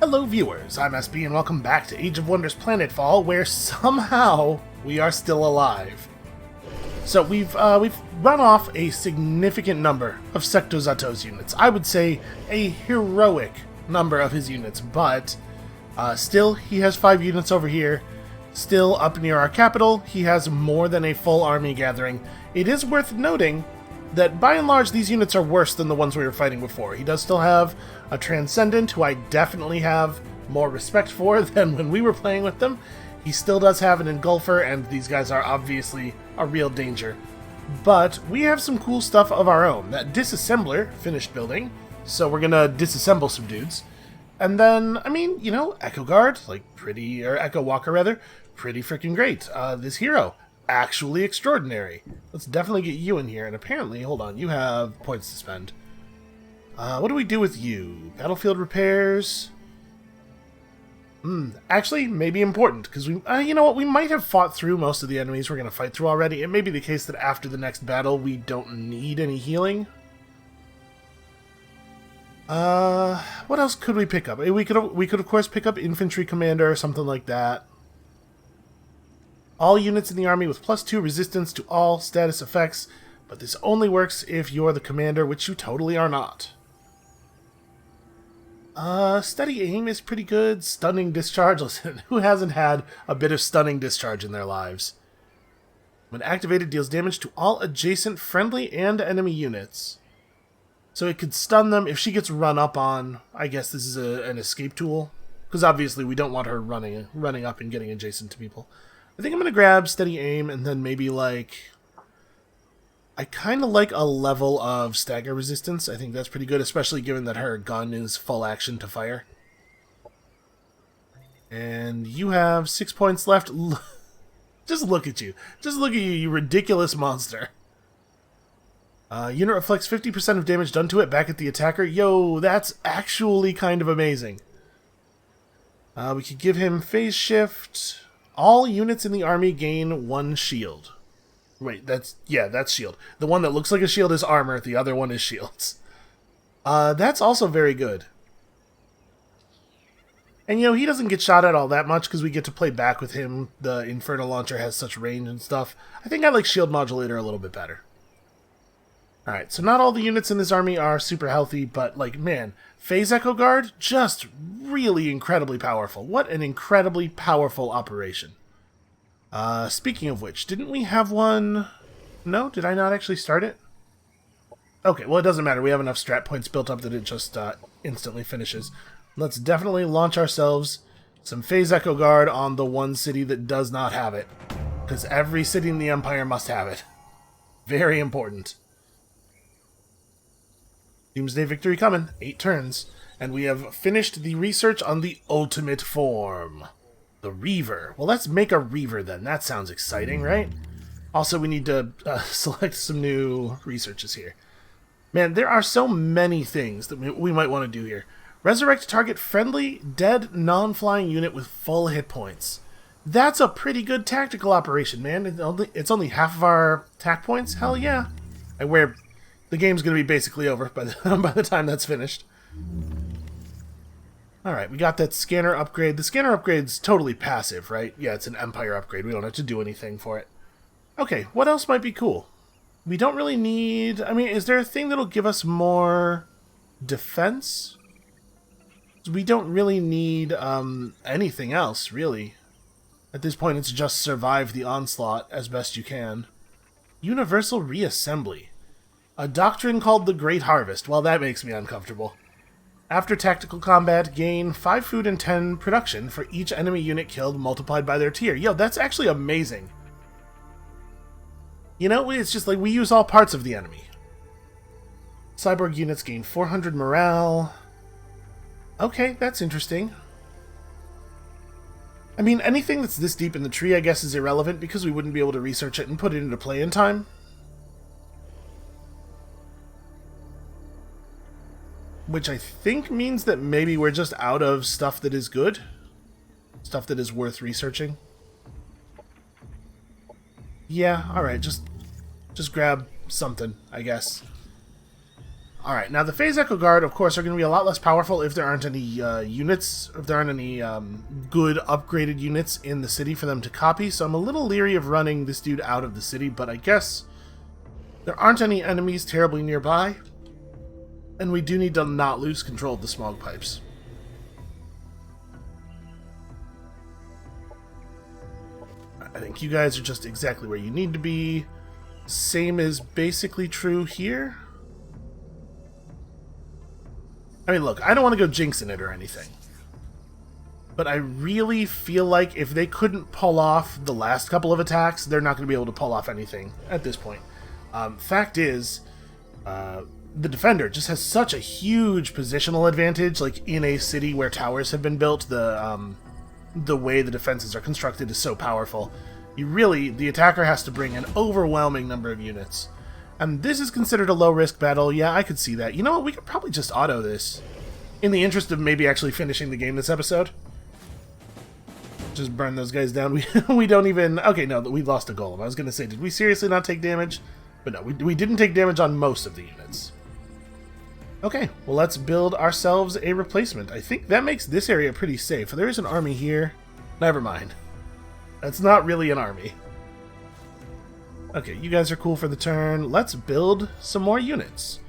Hello viewers, I'm SB and welcome back to Age of Wonders Planetfall, where somehow we are still alive. So we've run off a significant number of Secto Zato's units. I would say a heroic number of his units, but still he has 5 units over here. Still up near our capital, he has more than a full army gathering. It is worth noting that by and large these units are worse than the ones we were fighting before. He does still have a Transcendent, who I definitely have more respect for than when we were playing with them. He still does have an Engulfer, and these guys are obviously a real danger. But we have some cool stuff of our own. That Disassembler finished building, so we're gonna disassemble some dudes. And then, I mean, you know, Echo Guard, or Echo Walker rather, pretty freaking great. This hero, actually extraordinary. Let's definitely get you in here, and apparently, hold on, you have points to spend. What do we do with you? Battlefield repairs? Actually, maybe important, because we, you know what, we might have fought through most of the enemies we're going to fight through already. It may be the case that after the next battle, we don't need any healing. What else could we pick up? We could of course pick up Infantry Commander or something like that. All units in the army with +2 resistance to all status effects, but this only works if you're the commander, which you totally are not. Steady aim is pretty good. Stunning discharge. Listen, who hasn't had a bit of stunning discharge in their lives? When activated, deals damage to all adjacent friendly and enemy units. So it could stun them if she gets run up on. I guess this is an escape tool, because obviously we don't want her running up and getting adjacent to people. I think I'm going to grab Steady Aim and then maybe, like, I kind of like a level of stagger resistance. I think that's pretty good, especially given that her gun is full action to fire. And you have 6 points left. Just look at you. Just look at you, you ridiculous monster. Unit reflects 50% of damage done to it back at the attacker. Yo, that's actually kind of amazing. We could give him Phase Shift. All units in the army gain 1 shield. Wait, that's shield. The one that looks like a shield is armor, the other one is shields. That's also very good. And you know, he doesn't get shot at all that much because we get to play back with him. The Inferno Launcher has such range and stuff. I think I like Shield Modulator a little bit better. Alright, so not all the units in this army are super healthy, but, like, man, Phase Echo Guard, just really incredibly powerful. What an incredibly powerful operation. Speaking of which, didn't we have one? No, did I not actually start it? Okay, well, it doesn't matter. We have enough strat points built up that it just instantly finishes. Let's definitely launch ourselves some Phase Echo Guard on the one city that does not have it, because every city in the Empire must have it. Very important. Doomsday Victory coming. 8 turns. And we have finished the research on the ultimate form. The Reaver. Well, let's make a Reaver then. That sounds exciting, right? Also, we need to select some new researches here. Man, there are so many things that we might want to do here. Resurrect target friendly, dead, non-flying unit with full hit points. That's a pretty good tactical operation, man. It's only half of our attack points? Hell yeah. The game's going to be basically over by the time that's finished. Alright, we got that scanner upgrade. The scanner upgrade's totally passive, right? Yeah, it's an Empire upgrade. We don't have to do anything for it. Okay, what else might be cool? We don't really need... I mean, is there a thing that'll give us more defense? We don't really need anything else, really. At this point, it's just survive the onslaught as best you can. Universal Reassembly. A doctrine called the Great Harvest. Well, that makes me uncomfortable. After tactical combat, gain 5 food and 10 production for each enemy unit killed multiplied by their tier. Yo, that's actually amazing. You know, it's just like we use all parts of the enemy. Cyborg units gain 400 morale. Okay, that's interesting. I mean, anything that's this deep in the tree, I guess, is irrelevant because we wouldn't be able to research it and put it into play in time. Which I think means that maybe we're just out of stuff that is good. Stuff that is worth researching. Yeah, alright, just grab something, I guess. Alright, now the Phase Echo Guard, of course, are going to be a lot less powerful if there aren't any units, if there aren't any good upgraded units in the city for them to copy, so I'm a little leery of running this dude out of the city, but I guess there aren't any enemies terribly nearby, and we do need to not lose control of the smog pipes. I think you guys are just exactly where you need to be. Same is basically true here. I mean, look, I don't want to go jinxing it or anything. But I really feel like if they couldn't pull off the last couple of attacks, they're not going to be able to pull off anything at this point. Fact is, the Defender just has such a huge positional advantage, like in a city where towers have been built. The way the defenses are constructed is so powerful. The attacker has to bring an overwhelming number of units. And this is considered a low-risk battle. Yeah, I could see that. You know what? We could probably just auto this. In the interest of maybe actually finishing the game this episode. Just burn those guys down. We don't even... Okay, no, we lost a golem. I was going to say, did we seriously not take damage? But no, we didn't take damage on most of the units. Okay, well, let's build ourselves a replacement. I think that makes this area pretty safe. There is an army here. Never mind. That's not really an army. Okay, you guys are cool for the turn. Let's build some more units.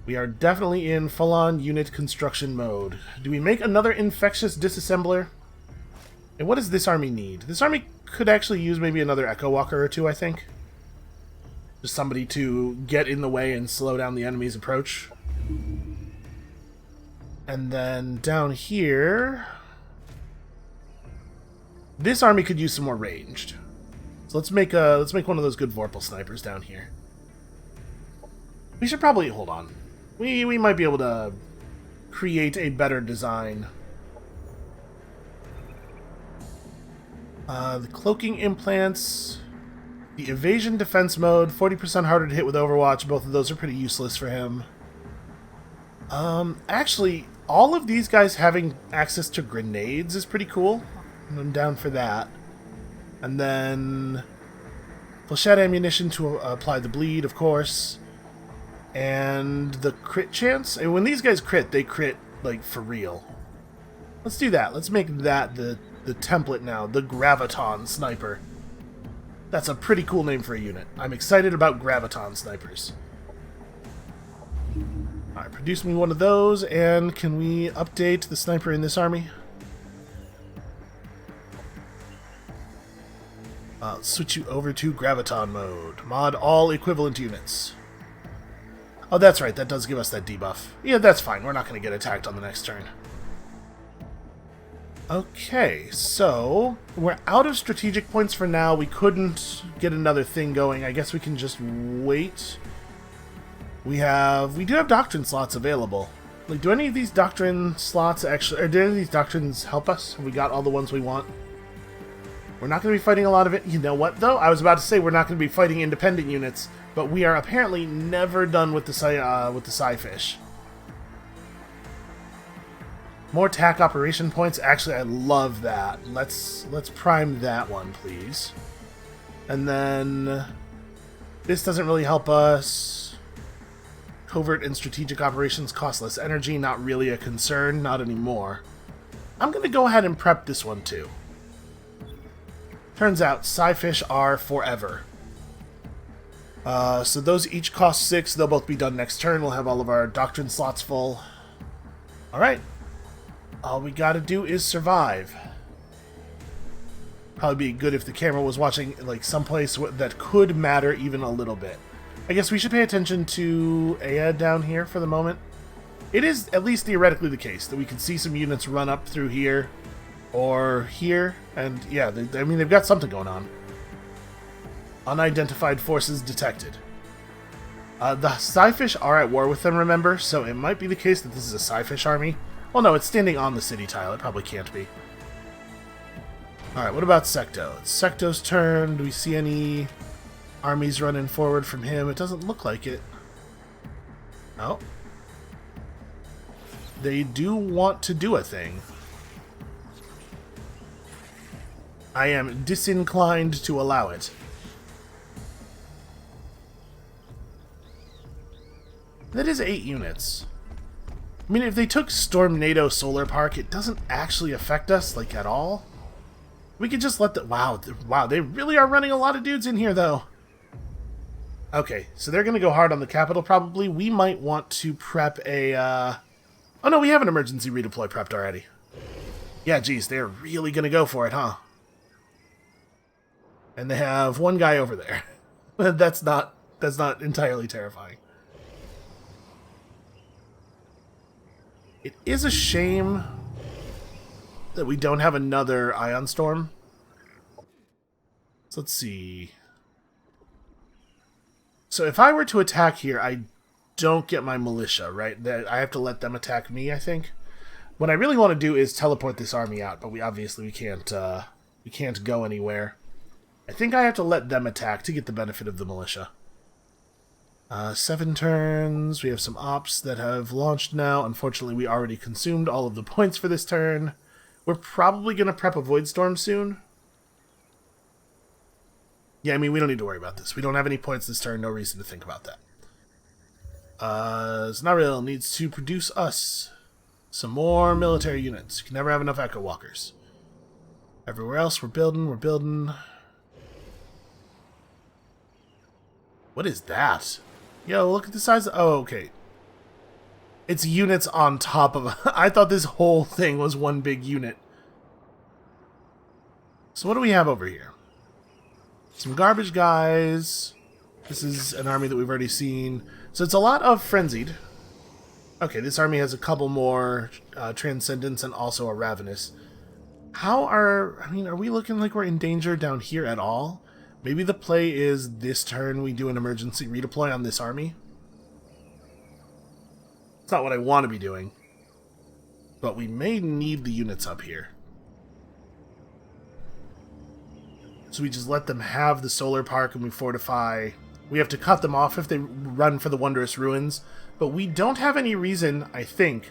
We are definitely in full-on unit construction mode. Do we make another infectious disassembler? And what does this army need? This army could actually use maybe another Echo Walker or two, I think. Just somebody to get in the way and slow down the enemy's approach. And then down here... This army could use some more ranged. So let's make one of those good Vorpal snipers down here. We should probably hold on. We might be able to create a better design. The cloaking implants, the evasion defense mode, 40% harder to hit with Overwatch. Both of those are pretty useless for him. Actually, all of these guys having access to grenades is pretty cool. I'm down for that. And then flechette ammunition to apply the bleed, of course. And the crit chance. And when these guys crit, they crit, like, for real. Let's do that. Let's make that the template now. The Graviton Sniper. That's a pretty cool name for a unit. I'm excited about Graviton Snipers. Alright, produce me one of those, and can we update the sniper in this army? Let's switch you over to Graviton mode. Mod all equivalent units. Oh, that's right. That does give us that debuff. Yeah, that's fine. We're not going to get attacked on the next turn. Okay, so we're out of strategic points for now. We couldn't get another thing going. I guess we can just wait. We do have doctrine slots available. Like, do any of these doctrine slots actually... Or do any of these doctrines help us? Have we got all the ones we want? We're not going to be fighting a lot of it. You know what, though? I was about to say we're not going to be fighting independent units, but we are apparently never done with the Psyfish. More TAC operation points. Actually, I love that. Let's prime that one, please. And then this doesn't really help us. Covert and strategic operations cost less energy. Not really a concern. Not anymore. I'm going to go ahead and prep this one, too. Turns out, Psyfish are forever. So those each cost 6. They'll both be done next turn. We'll have all of our doctrine slots full. Alright. All we gotta do is survive. Probably be good if the camera was watching like someplace that could matter even a little bit. I guess we should pay attention to Aya down here for the moment. It is at least theoretically the case that we can see some units run up through here or here, and yeah, I mean, they've got something going on. Unidentified forces detected. The Psyfish are at war with them, remember, so it might be the case that this is a Psyfish army. Well, no, it's standing on the city tile. It probably can't be. Alright, what about Secto? It's Secto's turn. Do we see any armies running forward from him? It doesn't look like it. Oh. They do want to do a thing. I am disinclined to allow it. That is 8 units. I mean, if they took Stormnado Solar Park, it doesn't actually affect us, like, at all. We could just let the... Wow, they really are running a lot of dudes in here, though. Okay, so they're going to go hard on the capital, probably. We might want to prep a... Oh, no, we have an emergency redeploy prepped already. Yeah, geez, they're really going to go for it, huh? And they have one guy over there. That's not entirely terrifying. It is a shame that we don't have another Ion Storm. So let's see. So if I were to attack here, I don't get my militia, right? I have to let them attack me, I think. What I really want to do is teleport this army out, but we can't go anywhere. I think I have to let them attack to get the benefit of the militia. 7 turns. We have some ops that have launched now. Unfortunately, we already consumed all of the points for this turn. We're probably going to prep a Void Storm soon. Yeah, I mean, we don't need to worry about this. We don't have any points this turn. No reason to think about that. Snaril needs to produce us some more military units. You can never have enough Echo Walkers. Everywhere else, we're building. What is that? Yo, look at the size of... Oh, okay. It's units on top of... I thought this whole thing was one big unit. So what do we have over here? Some garbage guys. This is an army that we've already seen. So it's a lot of Frenzied. Okay, this army has a couple more Transcendence and also a Ravenous. I mean, are we looking like we're in danger down here at all? Maybe the play is this turn we do an emergency redeploy on this army. It's not what I want to be doing. But we may need the units up here. So we just let them have the solar park and we fortify. We have to cut them off if they run for the Wondrous Ruins. But we don't have any reason, I think,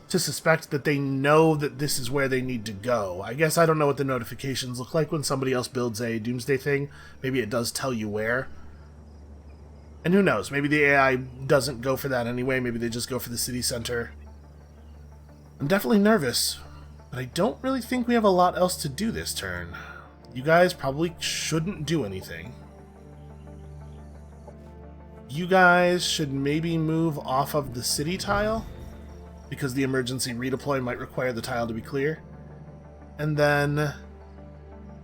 to suspect that they know that this is where they need to go. I guess I don't know what the notifications look like when somebody else builds a Doomsday thing. Maybe it does tell you where. And who knows, maybe the AI doesn't go for that anyway. Maybe they just go for the city center. I'm definitely nervous, but I don't really think we have a lot else to do this turn. You guys probably shouldn't do anything. You guys should maybe move off of the city tile, because the emergency redeploy might require the tile to be clear. And then,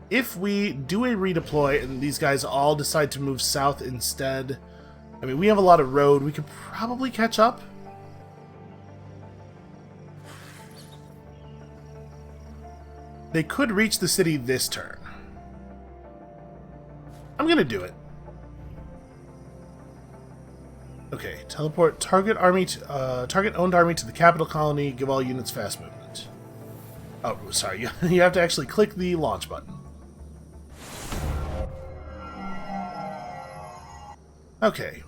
if we do a redeploy and these guys all decide to move south instead, I mean, we have a lot of road, we could probably catch up. They could reach the city this turn. I'm gonna do it. Okay, teleport target owned army to the capital colony, give all units fast movement. Oh, sorry, you have to actually click the launch button. Okay.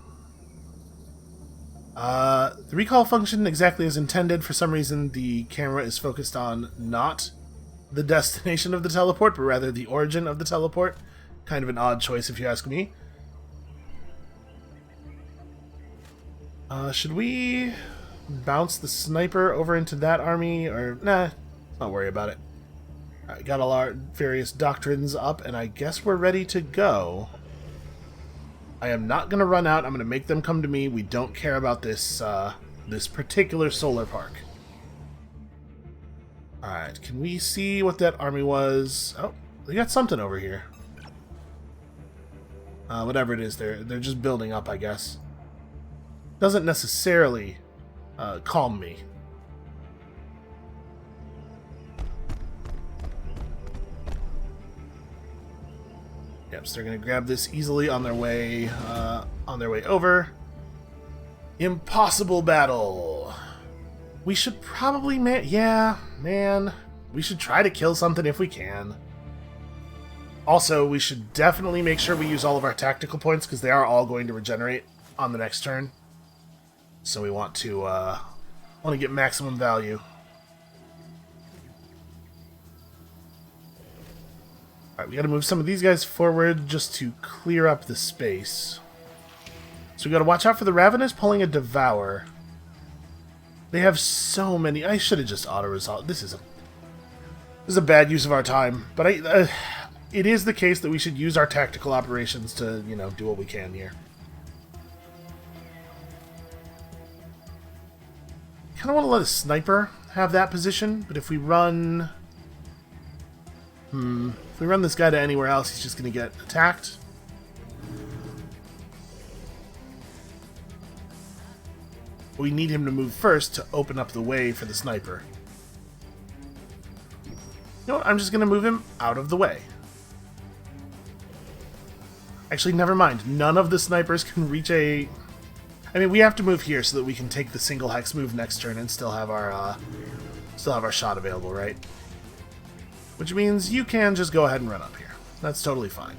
The recall functioned exactly as intended. For some reason, the camera is focused on not the destination of the teleport, but rather the origin of the teleport. Kind of an odd choice, if you ask me. Should we bounce the sniper over into that army? Or, nah, let's not worry about it. Alright, got all our various doctrines up, and I guess we're ready to go. I am not going to run out. I'm going to make them come to me. We don't care about this, this particular solar park. Alright, can we see what that army was? Oh, they got something over here. Whatever it is, they're just building up, I guess. Doesn't necessarily calm me. Yep, so they're gonna grab this easily on their way over. Impossible battle. We should probably, man, we should try to kill something if we can. Also, we should definitely make sure we use all of our tactical points because they are all going to regenerate on the next turn. So we want to get maximum value. Alright, we gotta move some of these guys forward just to clear up the space. So we gotta watch out for the Ravenous pulling a Devour. They have so many. I should have just auto-resolved. This is a bad use of our time. But it is the case that we should use our tactical operations to, you know, do what we can here. Kind of want to let a sniper have that position, but if we run... if we run this guy to anywhere else, he's just going to get attacked. We need him to move first to open up the way for the sniper. You know what? I'm just going to move him out of the way. Actually, never mind. None of the snipers can reach a... I mean, we have to move here so that we can take the single hex move next turn and still have our shot available, right? Which means you can just go ahead and run up here. That's totally fine.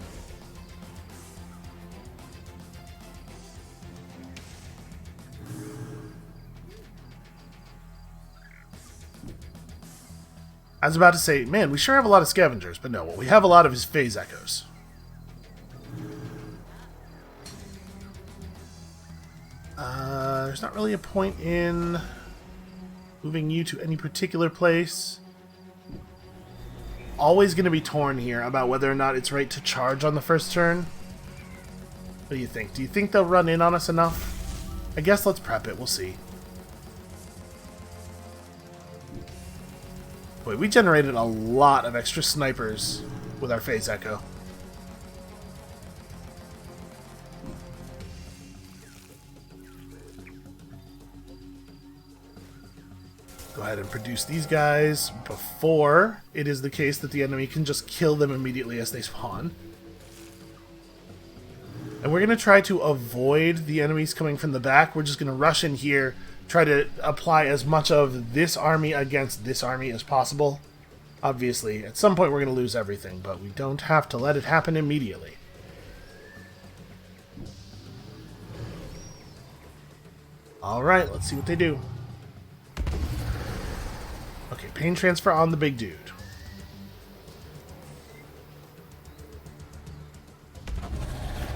I was about to say, man, we sure have a lot of scavengers, but no, what we have a lot of is phase echoes. There's not really a point in moving you to any particular place. Always going to be torn here about whether or not it's right to charge on the first turn. What do you think? Do you think they'll run in on us enough? I guess let's prep it. We'll see. Boy, we generated a lot of extra snipers with our phase echo. Go ahead and produce these guys before it is the case that the enemy can just kill them immediately as they spawn. And we're going to try to avoid the enemies coming from the back. We're just going to rush in here, try to apply as much of this army against this army as possible. Obviously, at some point we're going to lose everything, but we don't have to let it happen immediately. Alright, let's see what they do. Okay, pain transfer on the big dude.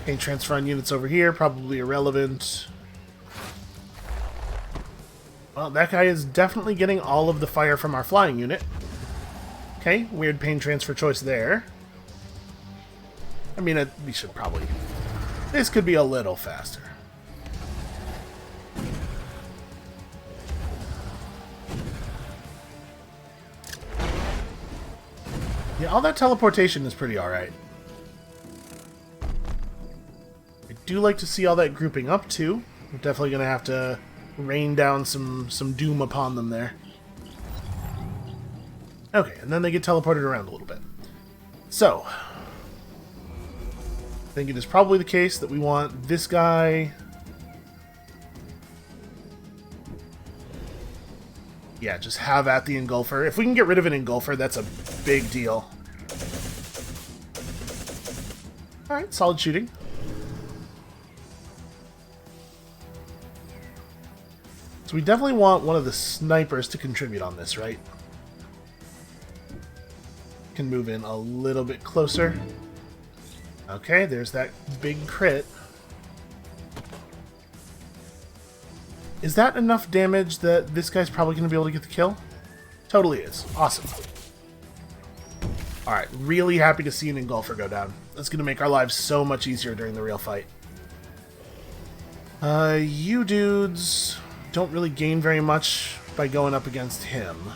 Pain transfer on units over here, probably irrelevant. Well, that guy is definitely getting all of the fire from our flying unit. Okay, weird pain transfer choice there. I mean, we should probably... This could be a little faster. Yeah, all that teleportation is pretty alright. I do like to see all that grouping up, too. We're definitely going to have to rain down some doom upon them there. Okay, and then they get teleported around a little bit. So, I think it is probably the case that we want this guy... Yeah, just have at the Engulfer. If we can get rid of an Engulfer, that's a big deal. Alright, solid shooting. So we definitely want one of the snipers to contribute on this, right? Can move in a little bit closer. Okay, there's that big crit. Is that enough damage that this guy's probably going to be able to get the kill? Totally is. Awesome. Alright, really happy to see an Engulfer go down. That's going to make our lives so much easier during the real fight. You dudes don't really gain very much by going up against him.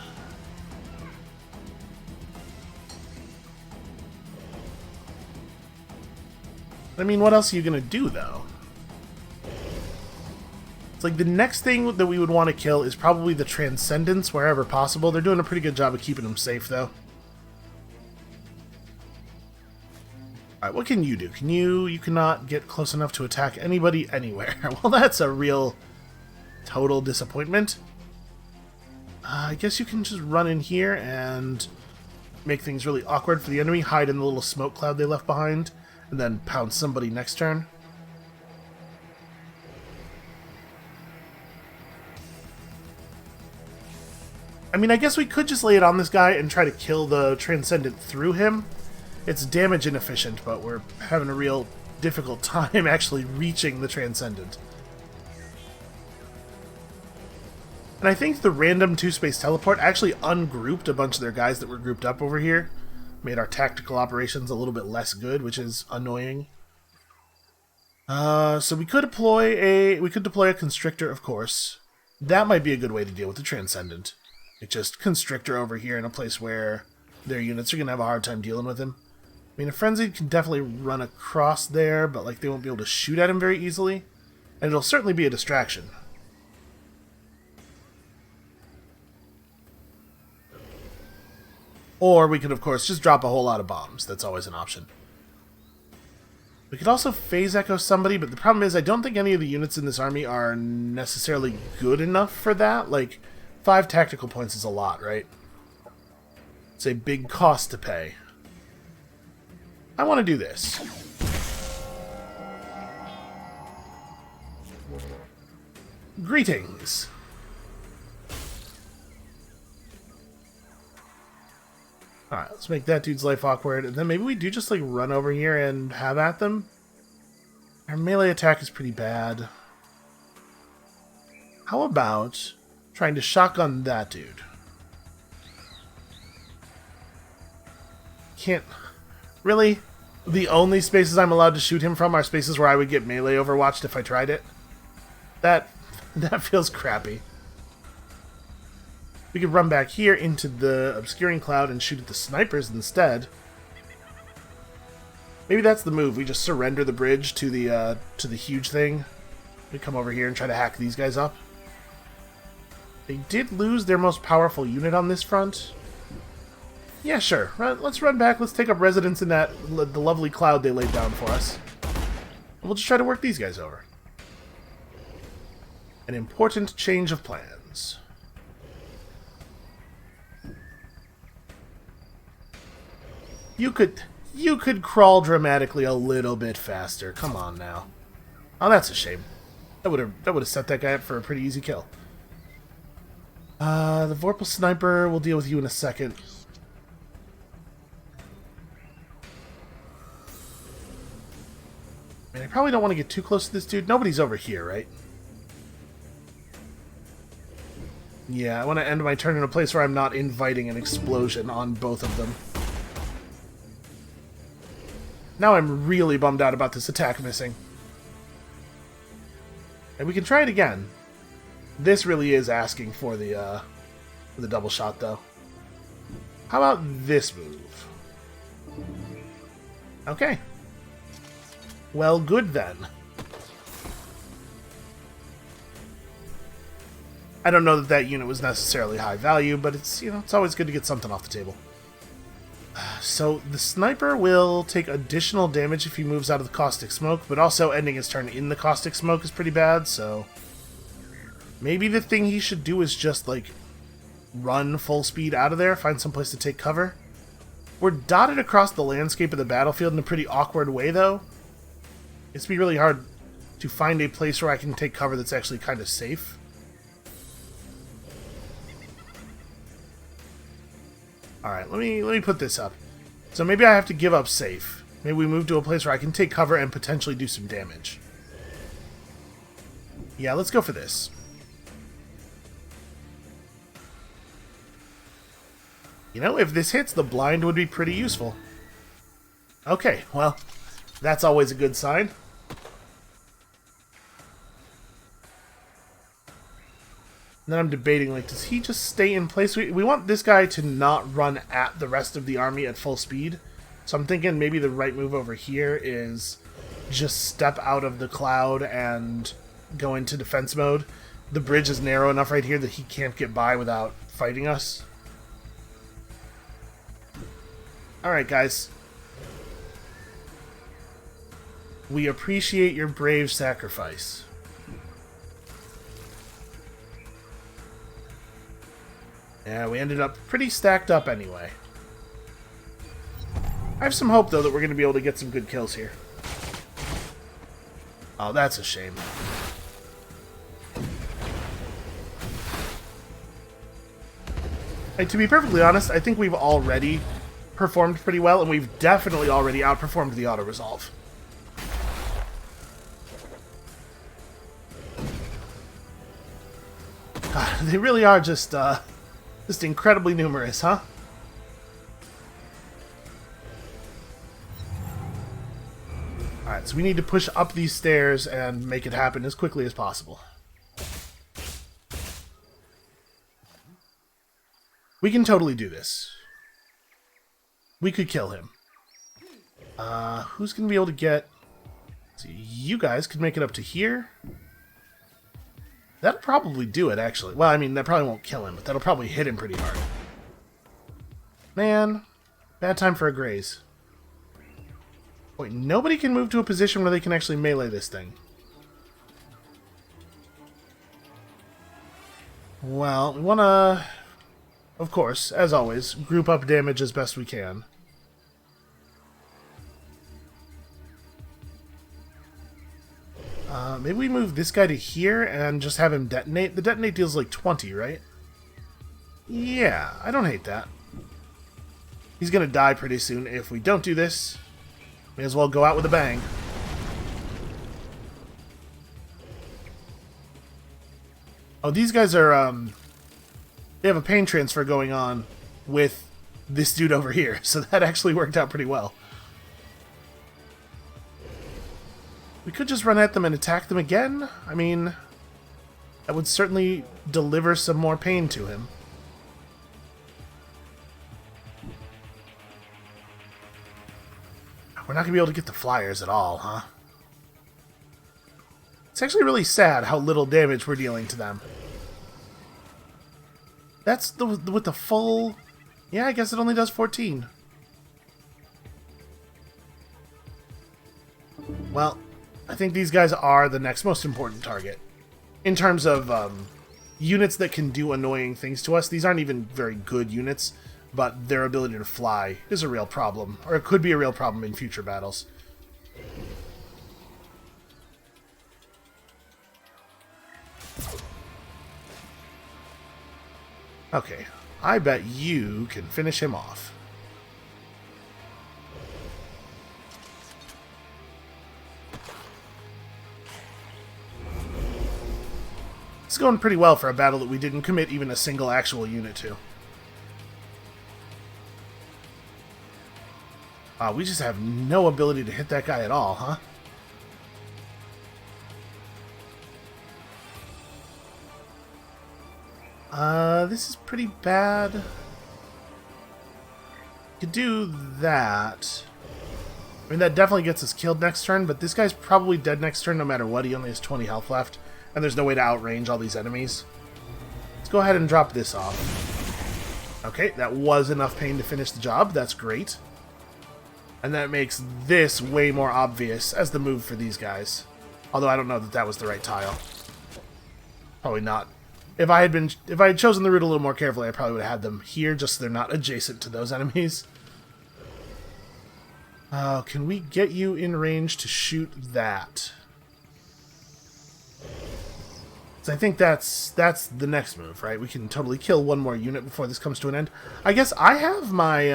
I mean, what else are you going to do, though? It's like the next thing that we would want to kill is probably the Transcendence, wherever possible. They're doing a pretty good job of keeping them safe, though. Alright, what can you do? Can you cannot get close enough to attack anybody anywhere. Well, that's a real total disappointment. I guess you can just run in here and make things really awkward for the enemy, hide in the little smoke cloud they left behind, and then pound somebody next turn. I mean, I guess we could just lay it on this guy and try to kill the Transcendent through him. It's damage inefficient, but we're having a real difficult time actually reaching the Transcendent. And I think the random 2-space teleport actually ungrouped a bunch of their guys that were grouped up over here. Made our tactical operations a little bit less good, which is annoying. So we could deploy a Constrictor, of course. That might be a good way to deal with the Transcendent. It's just Constrictor over here in a place where their units are going to have a hard time dealing with him. I mean, a Frenzied can definitely run across there, but like they won't be able to shoot at him very easily. And it'll certainly be a distraction. Or we could, of course, just drop a whole lot of bombs. That's always an option. We could also Phase Echo somebody, but the problem is I don't think any of the units in this army are necessarily good enough for that. Like, 5 tactical points is a lot, right? It's a big cost to pay. I want to do this. Greetings. Alright, let's make that dude's life awkward, and then maybe we do just, like, run over here and have at them. Our melee attack is pretty bad. How about trying to shotgun that dude? Can't... Really? The only spaces I'm allowed to shoot him from are spaces where I would get melee overwatched if I tried it? That feels crappy. We could run back here into the obscuring cloud and shoot at the snipers instead. Maybe that's the move. We just surrender the bridge to the huge thing. We come over here and try to hack these guys up. They did lose their most powerful unit on this front. Yeah, sure. Let's run back. Let's take up residence in the lovely cloud they laid down for us. And we'll just try to work these guys over. An important change of plans. You could crawl dramatically a little bit faster. Come on now. Oh, that's a shame. That would have set that guy up for a pretty easy kill. The Vorpal Sniper, we'll deal with you in a second. Man, I probably don't want to get too close to this dude. Nobody's over here, right? Yeah, I want to end my turn in a place where I'm not inviting an explosion on both of them. Now I'm really bummed out about this attack missing. And we can try it again. This really is asking for the double shot, though. How about this move? Okay. Well, good then. I don't know that that unit was necessarily high value, but it's, you know, it's always good to get something off the table. So the sniper will take additional damage if he moves out of the caustic smoke, but also ending his turn in the caustic smoke is pretty bad, so maybe the thing he should do is just, like, run full speed out of there, find some place to take cover. We're dotted across the landscape of the battlefield in a pretty awkward way, though. It's be really hard to find a place where I can take cover that's actually kind of safe. Alright, let me put this up. So maybe I have to give up safe. Maybe we move to a place where I can take cover and potentially do some damage. Yeah, let's go for this. You know, if this hits, the blind would be pretty useful. Okay, well, that's always a good sign. And then I'm debating, like, does he just stay in place? We want this guy to not run at the rest of the army at full speed. So I'm thinking maybe the right move over here is just step out of the cloud and go into defense mode. The bridge is narrow enough right here that he can't get by without fighting us. Alright, guys. We appreciate your brave sacrifice. Yeah, we ended up pretty stacked up anyway. I have some hope, though, that we're going to be able to get some good kills here. Oh, that's a shame. And to be perfectly honest, I think we've already performed pretty well, and we've definitely already outperformed the auto-resolve. They really are just incredibly numerous, huh? Alright, so we need to push up these stairs and make it happen as quickly as possible. We can totally do this. We could kill him. Who's going to be able to get... Let's see, you guys could make it up to here. That'll probably do it, actually. Well, I mean, that probably won't kill him, but that'll probably hit him pretty hard. Man, bad time for a graze. Wait, nobody can move to a position where they can actually melee this thing. Well, we want to, of course, as always, group up damage as best we can. Maybe we move this guy to here and just have him detonate. The detonate deals like 20, right? Yeah, I don't hate that. He's going to die pretty soon. If we don't do this, may as well go out with a bang. Oh, these guys are, they have a pain transfer going on with this dude over here, so that actually worked out pretty well. We could just run at them and attack them again. I mean, that would certainly deliver some more pain to him. We're not going to be able to get the flyers at all, huh? It's actually really sad how little damage we're dealing to them. That's with the full... Yeah, I guess it only does 14. Well, I think these guys are the next most important target. In terms of units that can do annoying things to us, these aren't even very good units, but their ability to fly is a real problem, or it could be a real problem in future battles. Okay, I bet you can finish him off. It's going pretty well for a battle that we didn't commit even a single actual unit to. Wow, we just have no ability to hit that guy at all, huh? This is pretty bad. Could do that. I mean, that definitely gets us killed next turn, but this guy's probably dead next turn no matter what. He only has 20 health left, and there's no way to outrange all these enemies. Let's go ahead and drop this off. Okay, that was enough pain to finish the job. That's great. And that makes this way more obvious as the move for these guys. Although I don't know that that was the right tile. Probably not. If I had chosen the route a little more carefully, I probably would have had them here, just so they're not adjacent to those enemies. Can we get you in range to shoot that? So I think that's the next move, right? We can totally kill one more unit before this comes to an end. I guess I have my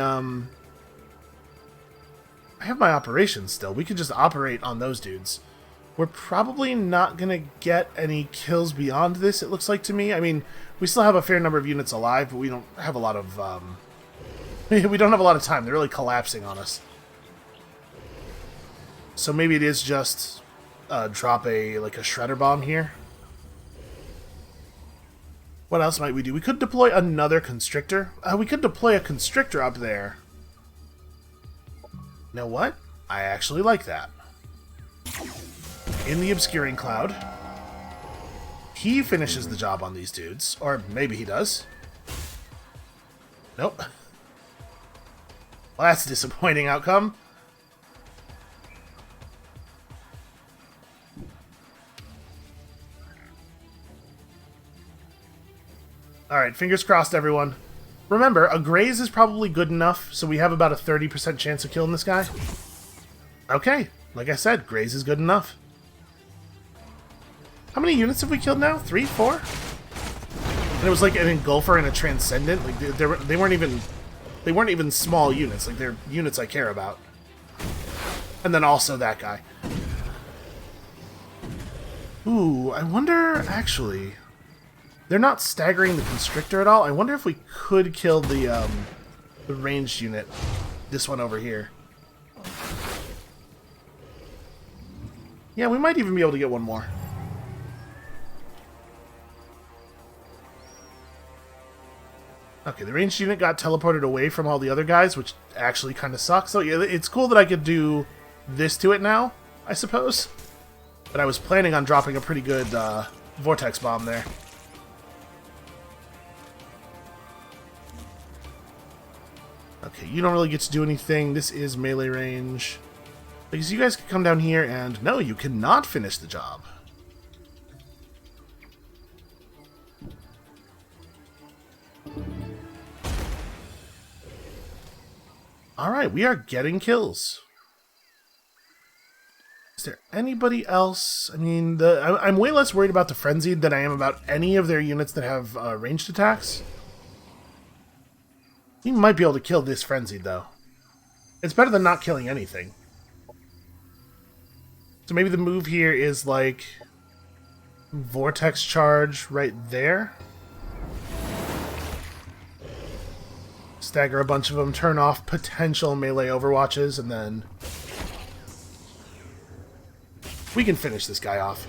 operations still. We could just operate on those dudes. We're probably not going to get any kills beyond this, it looks like to me. I mean, we still have a fair number of units alive, but we don't have a lot of we don't have a lot of time. They're really collapsing on us. So maybe it is just drop a shredder bomb here. What else might we do? We could deploy another constrictor. We could deploy a constrictor up there. You know what? I actually like that. In the obscuring cloud. He finishes the job on these dudes. Or maybe he does. Nope. Well, that's a disappointing outcome. Alright, fingers crossed, everyone. Remember, a graze is probably good enough, so we have about a 30% chance of killing this guy. Okay, like I said, graze is good enough. How many units have we killed now? 3? 4? And it was like an engulfer and a transcendent. Like they weren't even small units. Like they're units I care about. And then also that guy. Ooh, I wonder actually. They're not staggering the Constrictor at all. I wonder if we could kill the ranged unit. This one over here. Yeah, we might even be able to get one more. Okay, the ranged unit got teleported away from all the other guys, which actually kind of sucks. So yeah, it's cool that I could do this to it now, I suppose. But I was planning on dropping a pretty good vortex bomb there. Okay, you don't really get to do anything. This is melee range. Because you guys can come down here and... No, you cannot finish the job. Alright, we are getting kills. Is there anybody else? I mean, I'm way less worried about the Frenzied than I am about any of their units that have ranged attacks. We might be able to kill this Frenzied, though. It's better than not killing anything. So maybe the move here is, like, Vortex Charge right there. Stagger a bunch of them, turn off potential melee overwatches, and then... we can finish this guy off.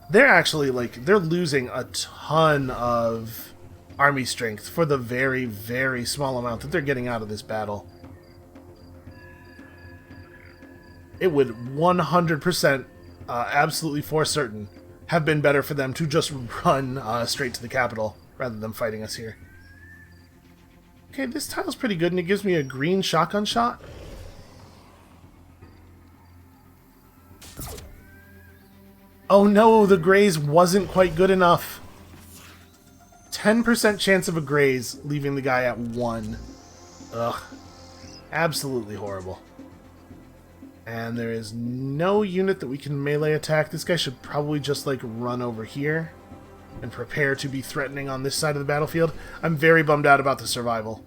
They're actually, like, they're losing a ton of army strength for the very, very small amount that they're getting out of this battle. It would 100%, absolutely for certain, have been better for them to just run straight to the capital rather than fighting us here. Okay, this tile's pretty good, and it gives me a green shotgun shot. Oh no, the graze wasn't quite good enough. 10% chance of a graze, leaving the guy at 1. Ugh. Absolutely horrible. And there is no unit that we can melee attack. This guy should probably just, like, run over here and prepare to be threatening on this side of the battlefield. I'm very bummed out about the survival.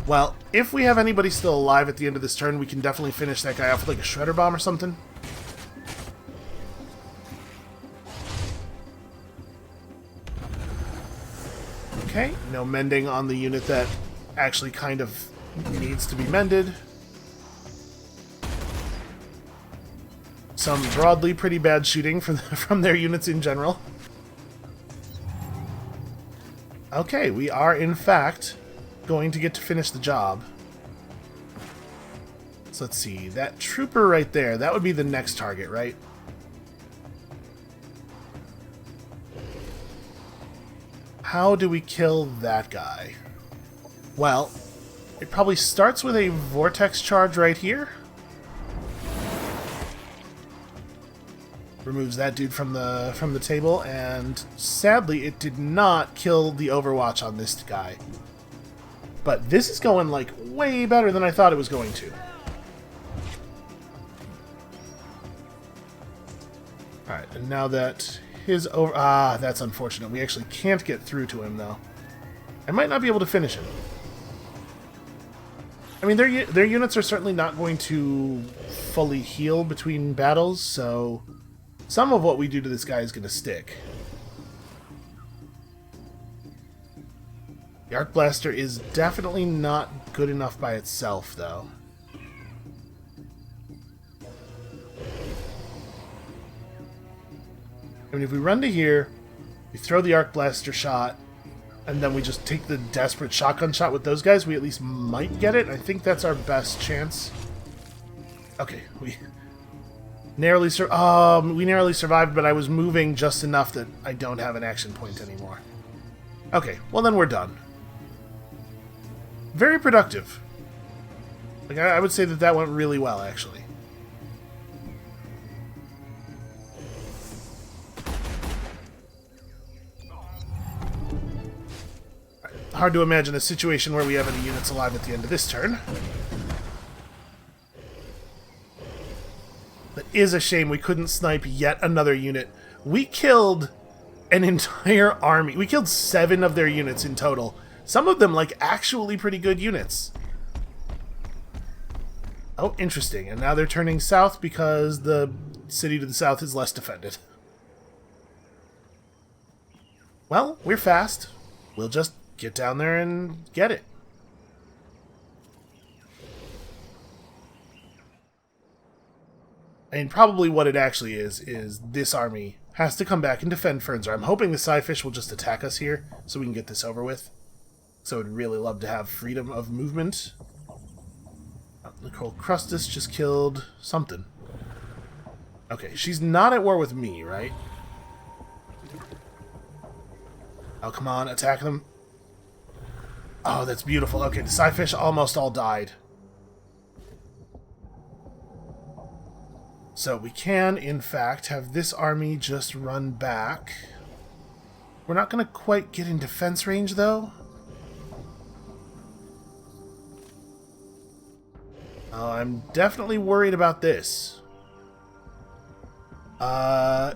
Well, if we have anybody still alive at the end of this turn, we can definitely finish that guy off with, like, a Shredder Bomb or something. Okay, no mending on the unit that actually kind of needs to be mended. Some broadly pretty bad shooting from their units in general. Okay, we are in fact going to get to finish the job. So let's see, that trooper right there, that would be the next target, right? How do we kill that guy? Well, it probably starts with a vortex charge right here. Removes that dude from the table, and sadly it did not kill the Overwatch on this guy. But this is going, like, way better than I thought it was going to. Alright, and now that his over... Ah, that's unfortunate. We actually can't get through to him, though. I might not be able to finish him. I mean, their units are certainly not going to fully heal between battles, so some of what we do to this guy is going to stick. The Arc Blaster is definitely not good enough by itself, though. I mean, if we run to here, we throw the Arc Blaster shot, and then we just take the desperate shotgun shot with those guys, we at least might get it. I think that's our best chance. Okay, we narrowly survived, but I was moving just enough that I don't have an action point anymore. Okay, well then we're done. Very productive. Like, I would say that that went really well, actually. Hard to imagine a situation where we have any units alive at the end of this turn. That is a shame we couldn't snipe yet another unit. We killed an entire army. We killed 7 of their units in total. Some of them, like, actually pretty good units. Oh, interesting. And now they're turning south because the city to the south is less defended. Well, we're fast. We'll just get down there and get it. I mean, probably what it actually is this army has to come back and defend Fernzer. I'm hoping the Psyfish will just attack us here so we can get this over with. So I'd really love to have freedom of movement. Nicole Crustus just killed something. Okay, she's not at war with me, right? Oh, come on, attack them. Oh, that's beautiful. Okay, the Psyfish almost all died. So we can, in fact, have this army just run back. We're not going to quite get in defense range, though. I'm definitely worried about this.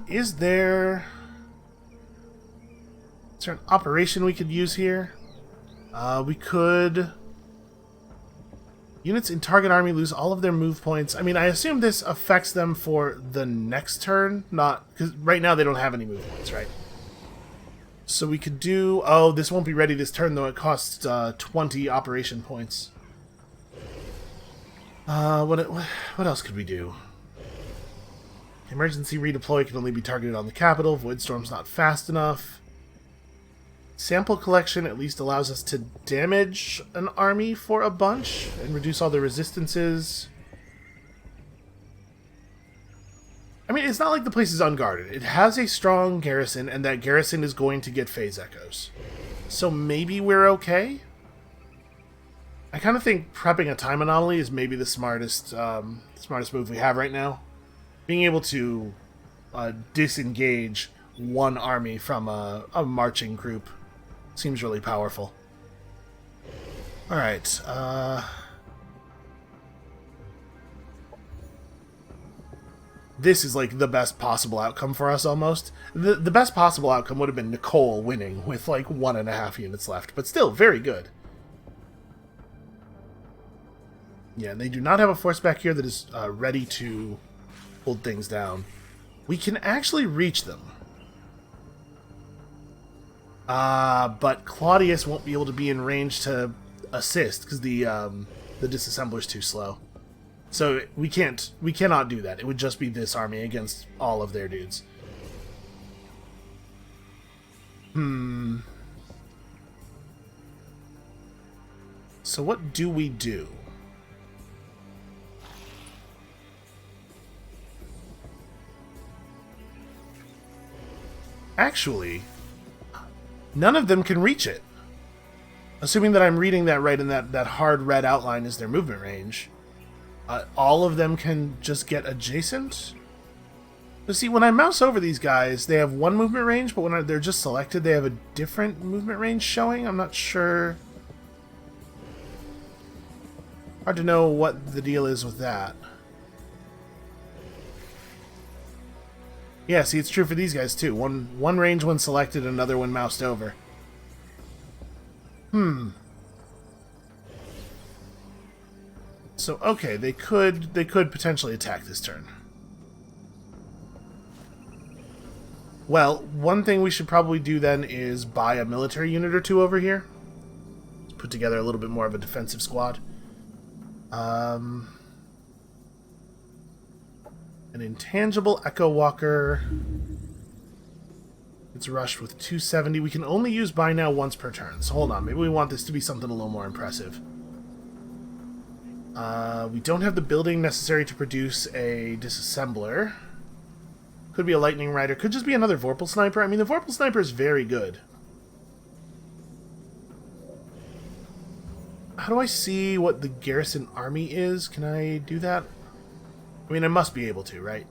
Is there an operation we could use here? We could... Units in target army lose all of their move points. I mean, I assume this affects them for the next turn, not... Because right now they don't have any move points, right? So we could do... Oh, this won't be ready this turn, though. It costs 20 operation points. What else could we do? Emergency redeploy can only be targeted on the capital. Voidstorm's not fast enough. Sample collection at least allows us to damage an army for a bunch and reduce all the resistances. I mean, it's not like the place is unguarded. It has a strong garrison, and that garrison is going to get phase echoes. So maybe we're okay? I kind of think prepping a time anomaly is maybe the smartest move we have right now. Being able to disengage one army from a marching group seems really powerful. Alright, this is like the best possible outcome for us, almost. The best possible outcome would have been Nicole winning with like 1.5 units left, but still very good. Yeah, and they do not have a force back here that is ready to hold things down. We can actually reach them. But Claudius won't be able to be in range to assist because the disassembler's too slow. So we cannot do that. It would just be this army against all of their dudes. So what do we do? Actually, none of them can reach it. Assuming that I'm reading that right and that hard red outline is their movement range. All of them can just get adjacent? But see, when I mouse over these guys, they have one movement range, but when they're just selected, they have a different movement range showing. I'm not sure. Hard to know what the deal is with that. Yeah, see, it's true for these guys, too. One range when selected, another one moused over. So, okay, they could potentially attack this turn. Well, one thing we should probably do then is buy a military unit or two over here. Let's put together a little bit more of a defensive squad. An intangible Echo Walker. It's rushed with 270. We can only use buy now once per turn. So hold on, maybe we want this to be something a little more impressive. We don't have the building necessary to produce a disassembler. Could be a Lightning Rider. Could just be another Vorpal Sniper. I mean, the Vorpal Sniper is very good. How do I see what the garrison army is? Can I do that? I mean, I must be able to, right?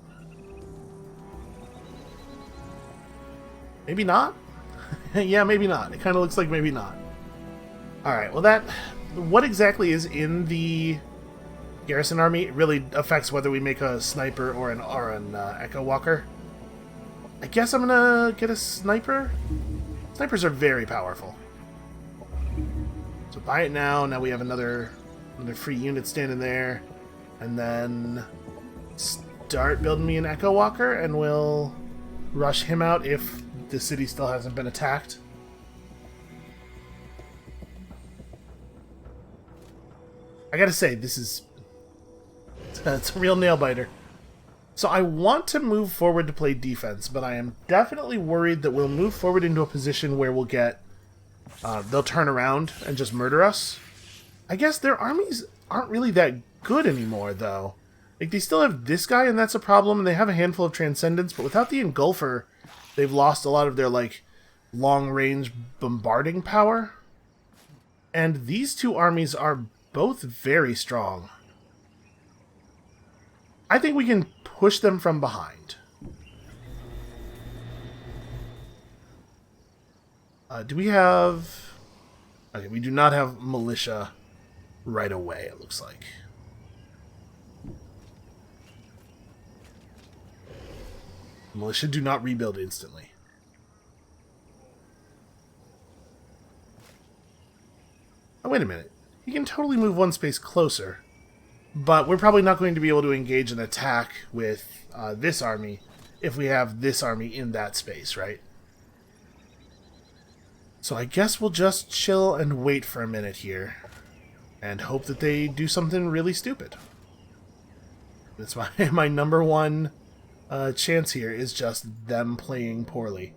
Maybe not? Yeah, maybe not. It kind of looks like maybe not. Alright, well what exactly is in the garrison army? It really affects whether we make a sniper or an Echo Walker. I guess I'm gonna get a sniper? Snipers are very powerful. So buy it now. Now we have another free unit standing there. And then start building me an Echo Walker, and we'll rush him out if the city still hasn't been attacked. I gotta say, this is... it's a real nail-biter. So I want to move forward to play defense, but I am definitely worried that we'll move forward into a position where we'll get... they'll turn around and just murder us. I guess their armies aren't really that good anymore, though. Like, they still have this guy, and that's a problem, and they have a handful of Transcendents, but without the Engulfer, they've lost a lot of their, like, long-range bombarding power. And these two armies are both very strong. I think we can push them from behind. Do we have... Okay, we do not have militia right away, it looks like. Militia do not rebuild instantly. Oh, wait a minute. You can totally move one space closer. But we're probably not going to be able to engage an attack with this army if we have this army in that space, right? So I guess we'll just chill and wait for a minute here. And hope that they do something really stupid. That's my number one chance here, is just them playing poorly.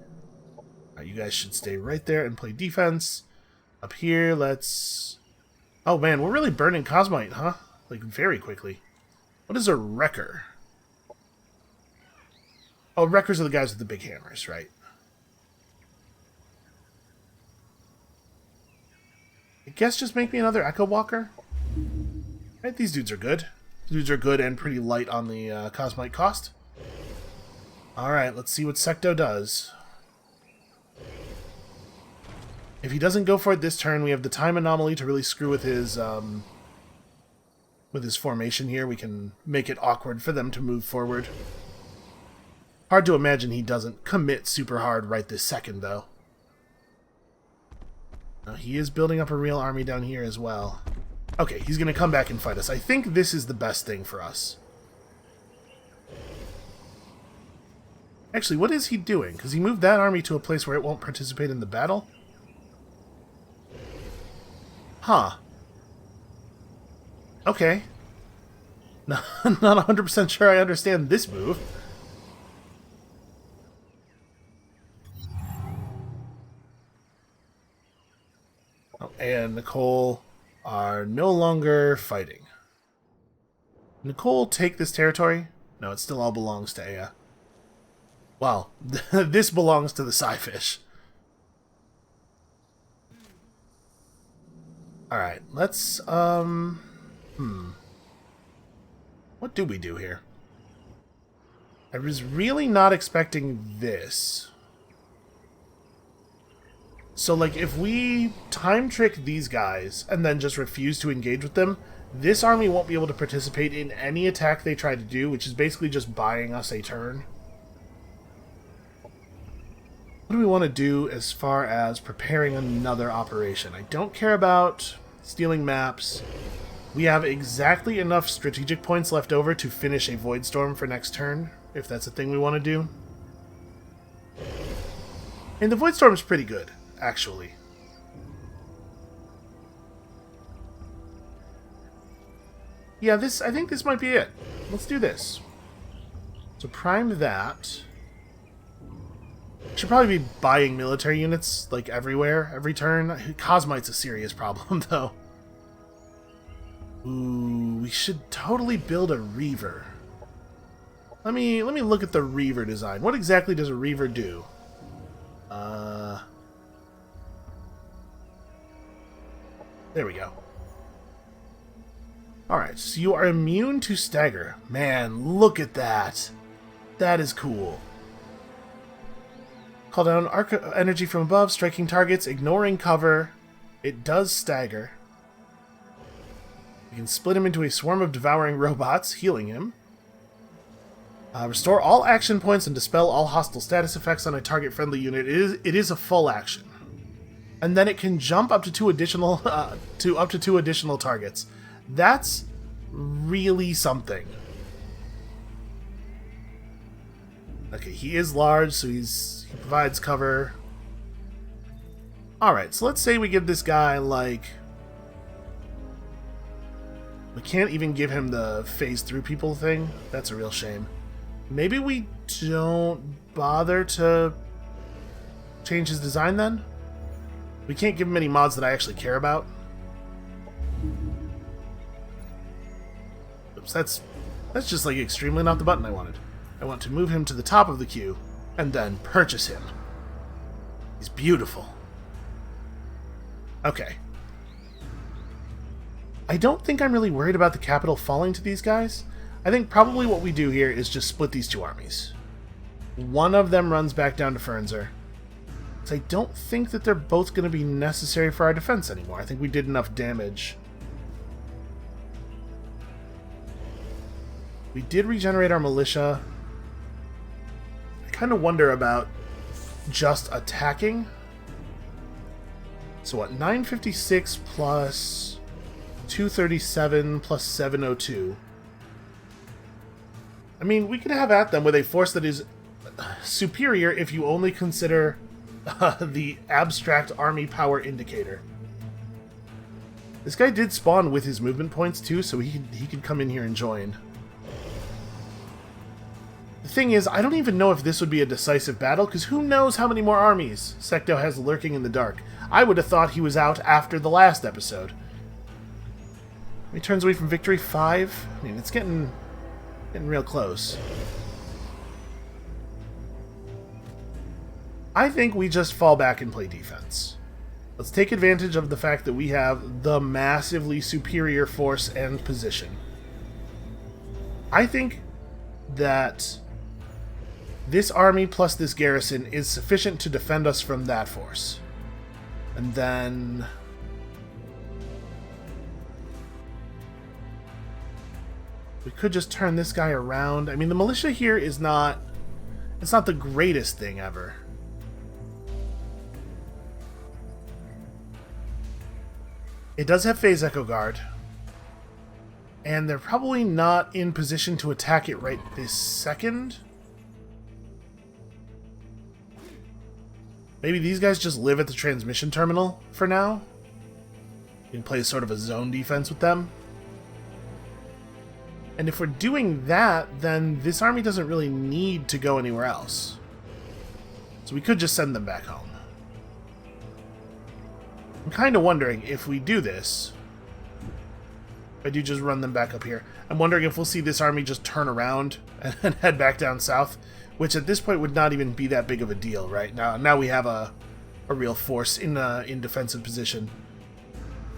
You guys should stay right there and play defense. Up here, let's... Oh man, we're really burning Cosmite, huh? Like, very quickly. What is a Wrecker? Oh, Wreckers are the guys with the big hammers, right? I guess just make me another Echo Walker. Right, these dudes are good. These dudes are good and pretty light on the Cosmite cost. Alright, let's see what Secto does. If he doesn't go for it this turn, we have the time anomaly to really screw with his formation here. We can make it awkward for them to move forward. Hard to imagine he doesn't commit super hard right this second, though. Now, he is building up a real army down here as well. Okay, he's going to come back and fight us. I think this is the best thing for us. Actually, what is he doing? Because he moved that army to a place where it won't participate in the battle? Huh. Okay. Not 100% sure I understand this move. Oh, and Nicole are no longer fighting. Nicole take this territory? No, it still all belongs to Aya. Well, this belongs to the Psyfish. Alright, let's, what do we do here? I was really not expecting this. So, like, if we time trick these guys and then just refuse to engage with them, this army won't be able to participate in any attack they try to do, which is basically just buying us a turn. What do we want to do as far as preparing another operation? I don't care about stealing maps. We have exactly enough strategic points left over to finish a Void Storm for next turn, if that's a thing we want to do. And the Void Storm is pretty good, actually. Yeah, I think this might be it. Let's do this. So prime that. Should probably be buying military units, like, everywhere, every turn. Cosmite's a serious problem, though. Ooh, we should totally build a Reaver. Let me look at the Reaver design. What exactly does a Reaver do? There we go. Alright, so you are immune to stagger. Man, look at that. That is cool. Call down arc energy from above, striking targets, ignoring cover. It does stagger. You can split him into a swarm of devouring robots, healing him. Restore all action points and dispel all hostile status effects on a target-friendly unit. It is a full action. And then it can jump up to two additional targets. That's really something. Okay, he is large, so he provides cover. Alright, so let's say we give this guy, like... We can't even give him the phase through people thing. That's a real shame. Maybe we don't bother to change his design then? We can't give him any mods that I actually care about. Oops, that's just like extremely not the button I wanted. I want to move him to the top of the queue and then purchase him. He's beautiful. Okay. I don't think I'm really worried about the capital falling to these guys. I think probably what we do here is just split these two armies. One of them runs back down to Fernzer. So I don't think that they're both going to be necessary for our defense anymore. I think we did enough damage. We did regenerate our militia. I kind of wonder about just attacking. So what, 956 plus 237 plus 702. I mean, we could have at them with a force that is superior if you only consider the abstract army power indicator. This guy did spawn with his movement points too, so he could come in here and join. The thing is, I don't even know if this would be a decisive battle, because who knows how many more armies Secto has lurking in the dark. I would have thought he was out after the last episode. He turns away from victory, 5. I mean, it's getting real close. I think we just fall back and play defense. Let's take advantage of the fact that we have the massively superior force and position. I think that this army plus this garrison is sufficient to defend us from that force. And then... we could just turn this guy around. I mean, the militia here is not... it's not the greatest thing ever. It does have Phase Echo Guard. And they're probably not in position to attack it right this second. Maybe these guys just live at the transmission terminal for now. You can play sort of a zone defense with them. And if we're doing that, then this army doesn't really need to go anywhere else. So we could just send them back home. I'm kind of wondering if we do this, if I do just run them back up here, I'm wondering if we'll see this army just turn around and head back down south, which at this point would not even be that big of a deal, right? Now we have a real force in defensive position.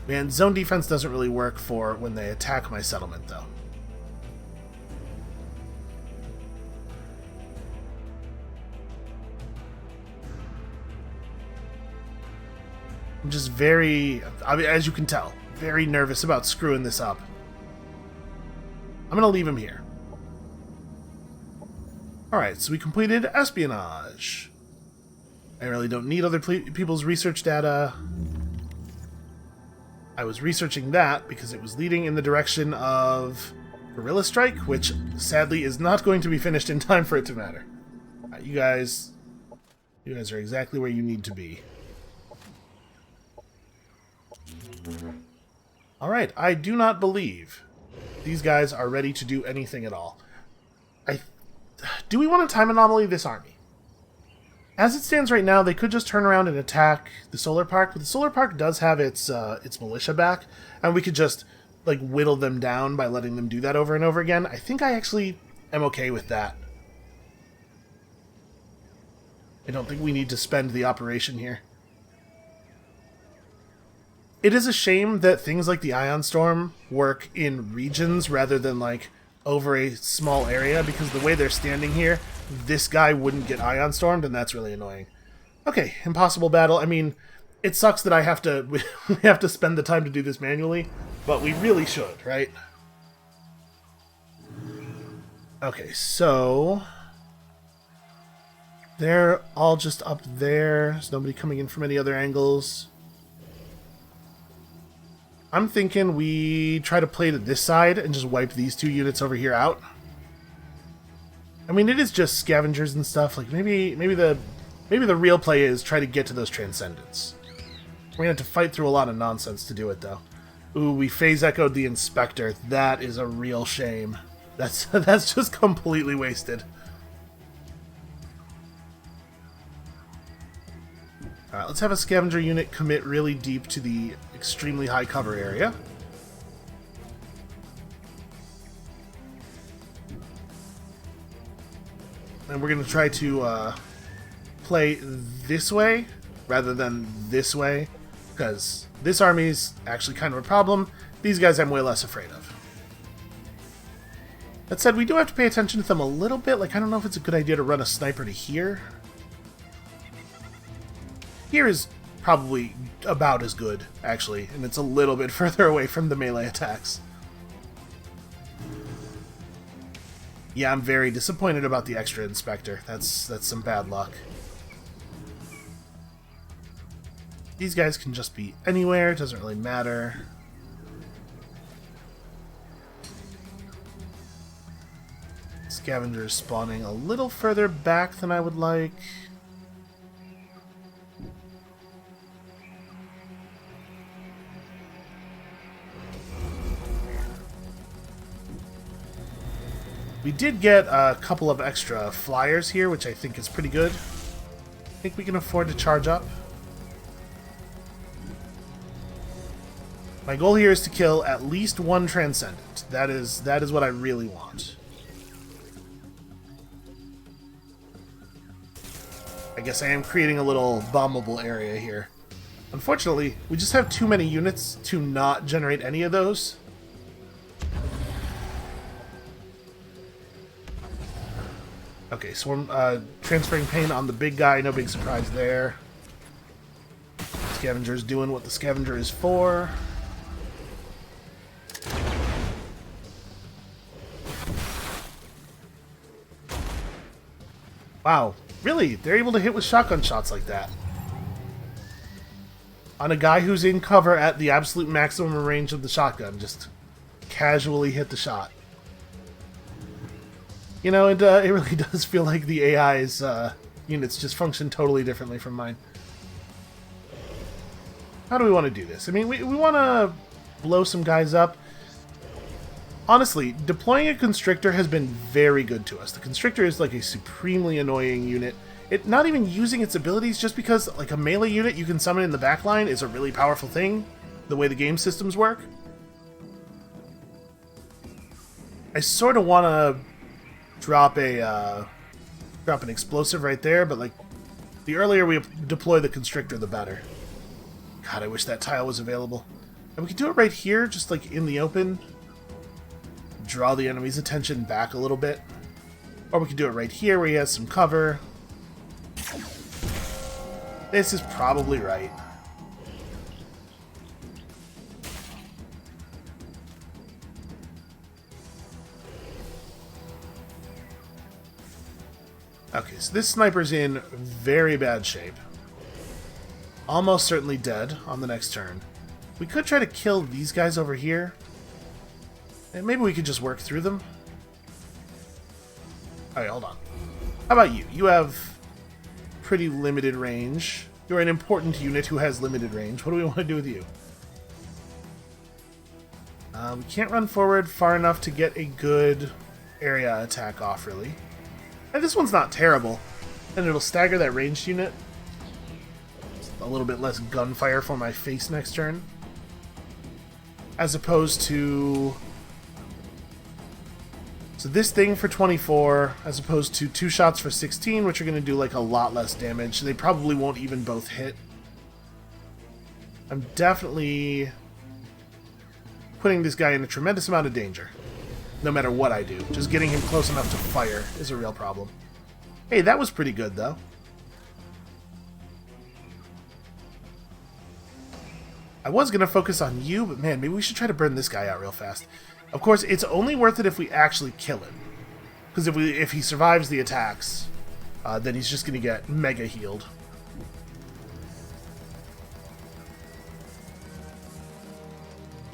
Man, zone defense doesn't really work for when they attack my settlement, though. I'm just very, I mean, as you can tell, very nervous about screwing this up. I'm going to leave him here. Alright, so we completed espionage. I really don't need other people's research data. I was researching that because it was leading in the direction of Guerrilla Strike, which sadly is not going to be finished in time for it to matter. You guys are exactly where you need to be. Alright, I do not believe these guys are ready to do anything at all. Do we want to time anomaly this army? As it stands right now, they could just turn around and attack the solar park, but the solar park does have its militia back, and we could just like whittle them down by letting them do that over and over again. I think I actually am okay with that. I don't think we need to spend the operation here. It is a shame that things like the Ion Storm work in regions rather than like over a small area, because the way they're standing here, this guy wouldn't get Ion Stormed, and that's really annoying. Okay, impossible battle. I mean, it sucks that we have to spend the time to do this manually, but we really should, right? Okay, so they're all just up there. There's nobody coming in from any other angles. I'm thinking we try to play to this side and just wipe these two units over here out. I mean, it is just scavengers and stuff. Like maybe the real play is try to get to those transcendents. We're gonna have to fight through a lot of nonsense to do it, though. Ooh, we phase echoed the inspector. That is a real shame. That's just completely wasted. Alright, let's have a scavenger unit commit really deep to the extremely high cover area. And we're going to try to play this way rather than this way, because this army's actually kind of a problem. These guys I'm way less afraid of. That said, we do have to pay attention to them a little bit. Like, I don't know if it's a good idea to run a sniper to here. Here is probably about as good, actually, and it's a little bit further away from the melee attacks. Yeah, I'm very disappointed about the extra inspector. That's some bad luck. These guys can just be anywhere, it doesn't really matter. Scavengers spawning a little further back than I would like. We did get a couple of extra flyers here, which I think is pretty good. I think we can afford to charge up. My goal here is to kill at least one Transcendent. That is what I really want. I guess I am creating a little bombable area here. Unfortunately, we just have too many units to not generate any of those. Okay, so I'm transferring pain on the big guy, no big surprise there. Scavenger's doing what the scavenger is for. Wow, really? They're able to hit with shotgun shots like that? On a guy who's in cover at the absolute maximum range of the shotgun, just casually hit the shot. You know, it really does feel like the AI's units just function totally differently from mine. How do we want to do this? I mean, we want to blow some guys up. Honestly, deploying a Constrictor has been very good to us. The Constrictor is like a supremely annoying unit. It not even using its abilities, just because like a melee unit you can summon in the backline is a really powerful thing, the way the game systems work. I sort of want to drop an explosive right there, but like the earlier we deploy the Constrictor, the better. God, I wish that tile was available. And we could do it right here, just like in the open. Draw the enemy's attention back a little bit. Or we could do it right here where he has some cover. This is probably right. Okay, so this sniper's in very bad shape. Almost certainly dead on the next turn. We could try to kill these guys over here. And maybe we could just work through them. Alright, hold on. How about you? You have pretty limited range. You're an important unit who has limited range. What do we want to do with you? We can't run forward far enough to get a good area attack off, really. And this one's not terrible. And it'll stagger that ranged unit. A little bit less gunfire for my face next turn. As opposed to... So this thing for 24, as opposed to 2 shots for 16, which are going to do like a lot less damage. They probably won't even both hit. I'm definitely putting this guy in a tremendous amount of danger. No matter what I do. Just getting him close enough to fire is a real problem. Hey, that was pretty good, though. I was going to focus on you, but man, maybe we should try to burn this guy out real fast. Of course, it's only worth it if we actually kill him. Because if he survives the attacks, then he's just going to get mega healed.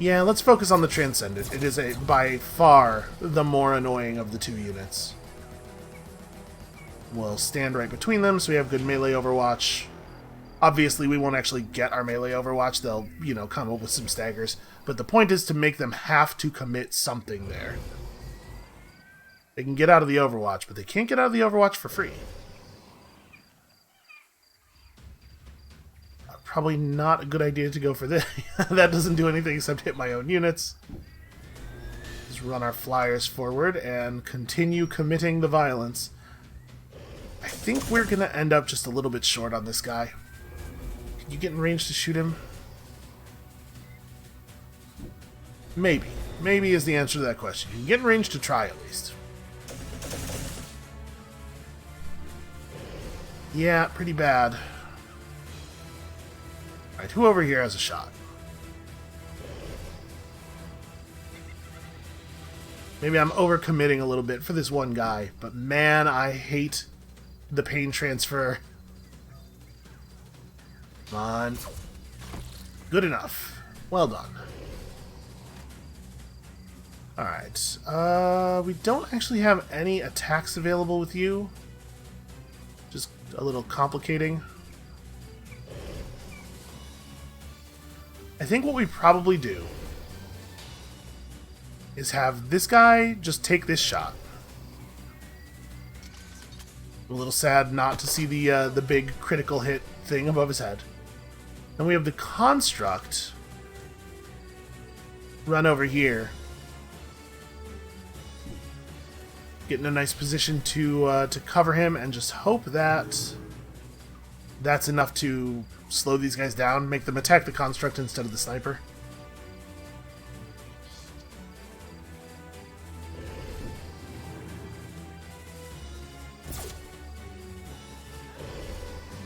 Yeah, let's focus on the Transcendent. It is by far the more annoying of the two units. We'll stand right between them so we have good melee overwatch. Obviously, we won't actually get our melee overwatch. They'll, come up with some staggers. But the point is to make them have to commit something there. They can get out of the overwatch, but they can't get out of the overwatch for free. Probably not a good idea to go for this. That doesn't do anything except hit my own units. Just run our flyers forward and continue committing the violence. I think we're going to end up just a little bit short on this guy. Can you get in range to shoot him? Maybe. Maybe is the answer to that question. You can get in range to try at least. Yeah, pretty bad. Alright, who over here has a shot? Maybe I'm overcommitting a little bit for this one guy, but man, I hate the pain transfer. Come on. Good enough. Well done. Alright, we don't actually have any attacks available with you. Just a little complicating. I think what we probably do is have this guy just take this shot. A little sad not to see the big critical hit thing above his head. Then we have the Construct run over here, get in a nice position to cover him, and just hope that that's enough to slow these guys down, make them attack the Construct instead of the Sniper.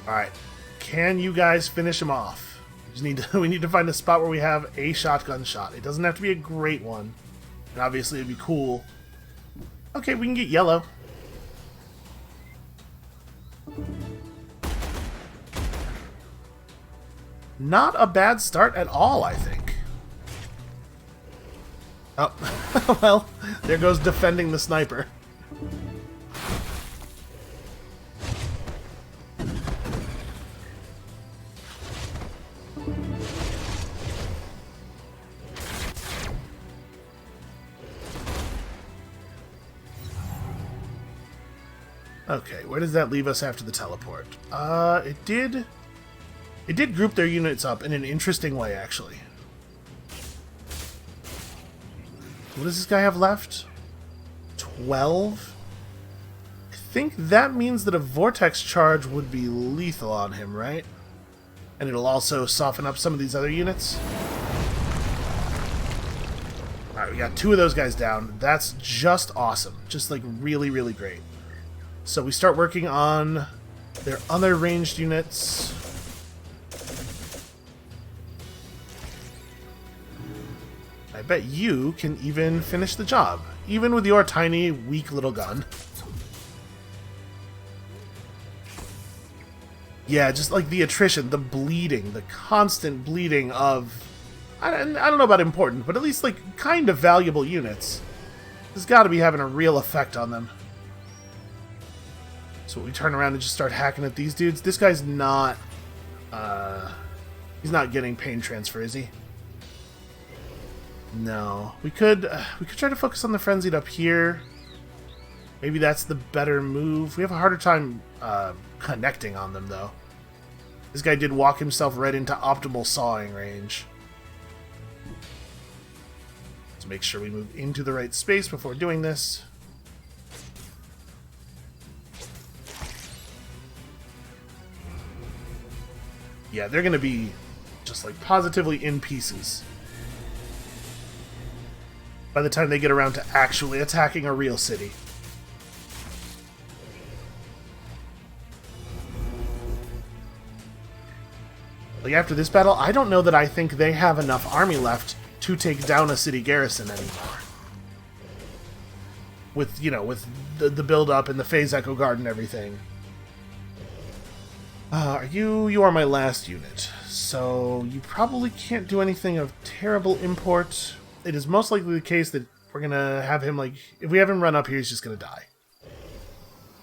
Alright. Can you guys finish him off? We need to find a spot where we have a shotgun shot. It doesn't have to be a great one. And obviously it'd be cool. Okay, we can get yellow. Not a bad start at all, I think. Oh, well, there goes defending the Sniper. Okay, where does that leave us after the teleport? It did group their units up in an interesting way, actually. What does this guy have left? 12? I think that means that a Vortex charge would be lethal on him, right? And it'll also soften up some of these other units. Alright, we got 2 of those guys down. That's just awesome. Just, like, really, really great. So we start working on their other ranged units. I bet you can even finish the job, even with your tiny, weak little gun. Yeah, just like the attrition, the bleeding, the constant bleeding of... I don't know about important, but at least like kind of valuable units. Has got to be having a real effect on them. So we turn around and just start hacking at these dudes. This guy's not... he's not getting pain transfer, is he? No. We could try to focus on the frenzied up here. Maybe that's the better move. We have a harder time connecting on them, though. This guy did walk himself right into optimal sawing range. Let's make sure we move into the right space before doing this. Yeah, they're going to be just like positively in pieces by the time they get around to actually attacking a real city. Like, after this battle, I don't know that I think they have enough army left to take down a city garrison anymore. With, you know, with the build-up and the Phase Echo Guard and everything. You are my last unit. So you probably can't do anything of terrible import. It is most likely the case that we're going to have him, like, if we have him run up here, he's just going to die.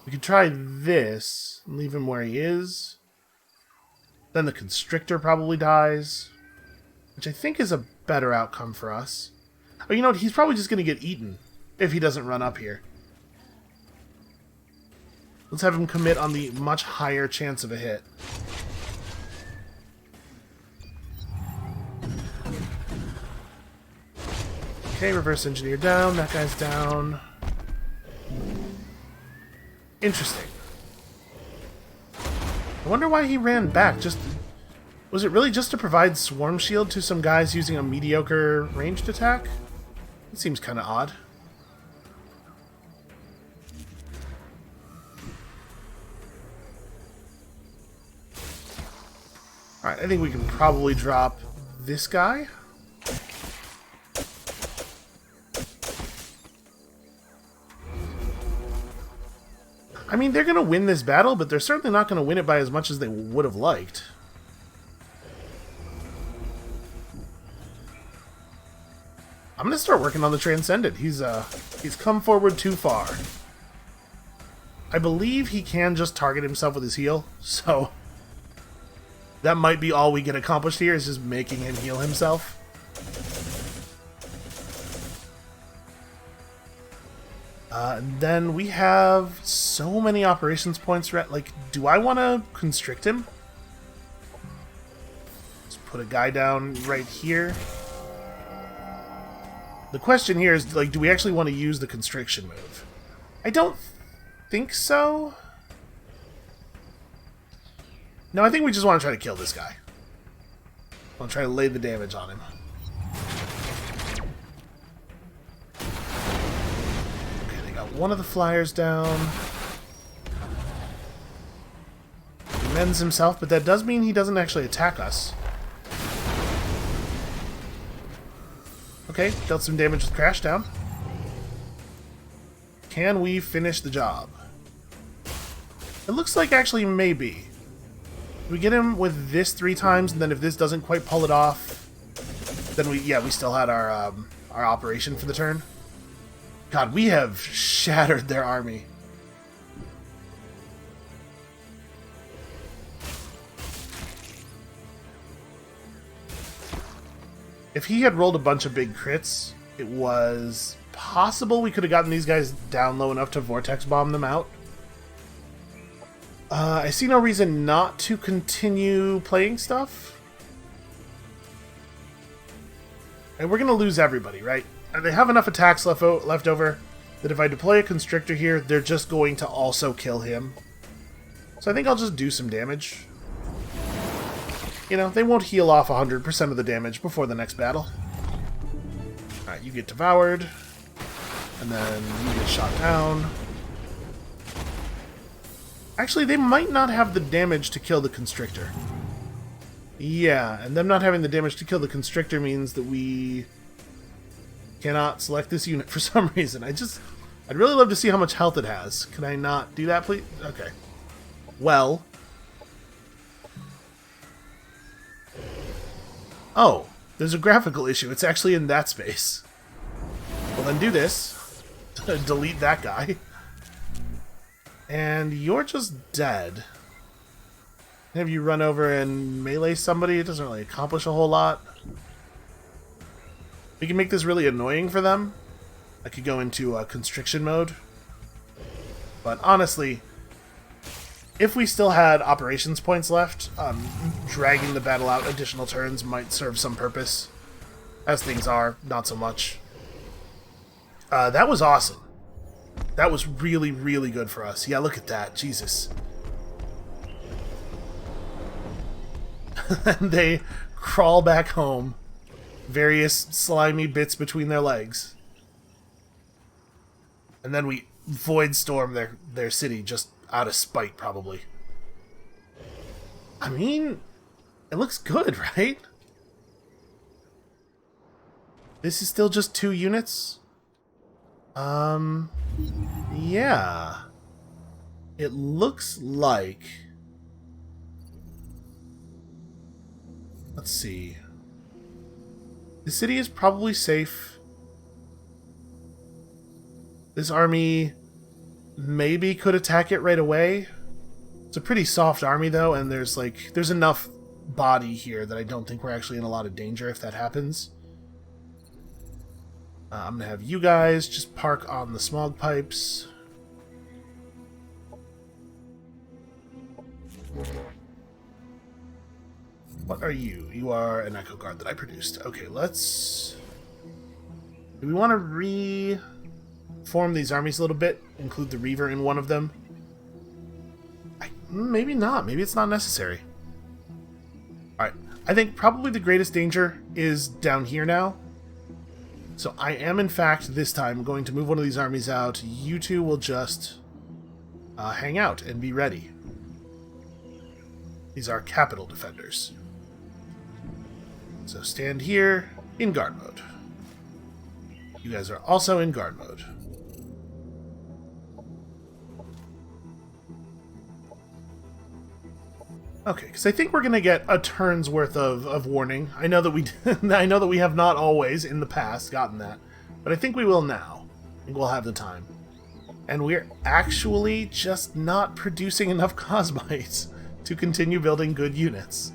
We could try this and leave him where he is. Then the constrictor probably dies, which I think is a better outcome for us. Oh, you know what? He's probably just going to get eaten if he doesn't run up here. Let's have him commit on the much higher chance of a hit. Okay, reverse engineer down. That guy's down. Interesting. I wonder why he ran back. Was it really just to provide swarm shield to some guys using a mediocre ranged attack? It seems kind of odd. Alright, I think we can probably drop this guy. I mean, they're going to win this battle, but they're certainly not going to win it by as much as they would have liked. I'm going to start working on the Transcendent. He's come forward too far. I believe he can just target himself with his heal, so that might be all we get accomplished here, is just making him heal himself. And then we have so many operations points. Like, do I want to constrict him? Let's put a guy down right here. The question here is, like, do we actually want to use the constriction move? I don't think so. No, I think we just want to try to kill this guy. I want to try to lay the damage on him. One of the flyers down. He mends himself, but that does mean he doesn't actually attack us. Okay, dealt some damage with Crash Down. Can we finish the job? It looks like actually maybe. We get him with this 3 times, and then if this doesn't quite pull it off, then we still had our operation for the turn. God, we have shattered their army. If he had rolled a bunch of big crits, it was possible we could have gotten these guys down low enough to Vortex Bomb them out. I see no reason not to continue playing stuff. And we're going to lose everybody, right? They have enough attacks left over that if I deploy a Constrictor here, they're just going to also kill him. So I think I'll just do some damage. You know, they won't heal off 100% of the damage before the next battle. Alright, you get devoured. And then you get shot down. Actually, they might not have the damage to kill the Constrictor. Yeah, and them not having the damage to kill the Constrictor means that we cannot select this unit for some reason. I'd really love to see how much health it has. Can I not do that, please? Okay. Well. Oh, there's a graphical issue. It's actually in that space. Well, then do this. Delete that guy. And you're just dead. Have you run over and melee somebody? It doesn't really accomplish a whole lot. We can make this really annoying for them. I could go into constriction mode. But honestly, if we still had operations points left, dragging the battle out additional turns might serve some purpose. As things are, not so much. That was awesome. That was really, really good for us. Yeah, look at that. Jesus. And they crawl back home. Various slimy bits between their legs. And then we void storm their city just out of spite, probably. I mean, it looks good, right? This is still just 2 units? Yeah. It looks like Let's see. The city is probably safe. This army maybe could attack it right away. It's a pretty soft army, though, and there's enough body here that I don't think we're actually in a lot of danger if that happens. I'm going to have you guys just park on the smog pipes. What are you? You are an Echo Guard that I produced. Okay, let's... Do we want to reform these armies a little bit? Include the Reaver in one of them? Maybe not. Maybe it's not necessary. Alright. I think probably the greatest danger is down here now. So I am, in fact, this time going to move one of these armies out. You two will just hang out and be ready. These are capital defenders. So stand here in guard mode. You guys are also in guard mode. Okay, because I think we're going to get a turn's worth of warning. I know that we I know that we have not always in the past gotten that, but I think we will now. I think we'll have the time. And we're actually just not producing enough Cosmites to continue building good units.